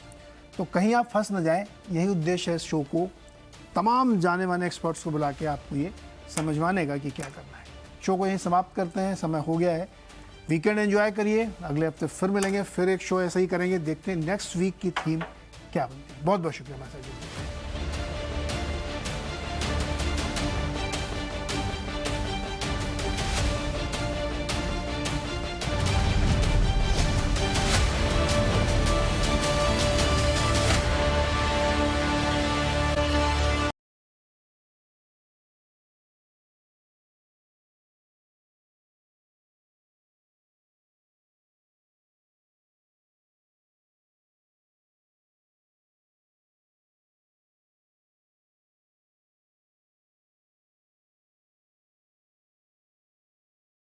तो कहीं आप फंस न जाएं, यही उद्देश्य है इस शो को, तमाम जाने माने एक्सपर्ट्स को बुला के आपको ये समझवाने का कि क्या करना है। शो को यहीं समाप्त करते हैं, समय हो गया है। वीकेंड एंजॉय करिए, अगले हफ्ते फिर मिलेंगे, फिर एक शो ऐसा ही करेंगे, देखते हैं नेक्स्ट वीक की थीम क्या बनती है। बहुत बहुत शुक्रिया हमारे साथ।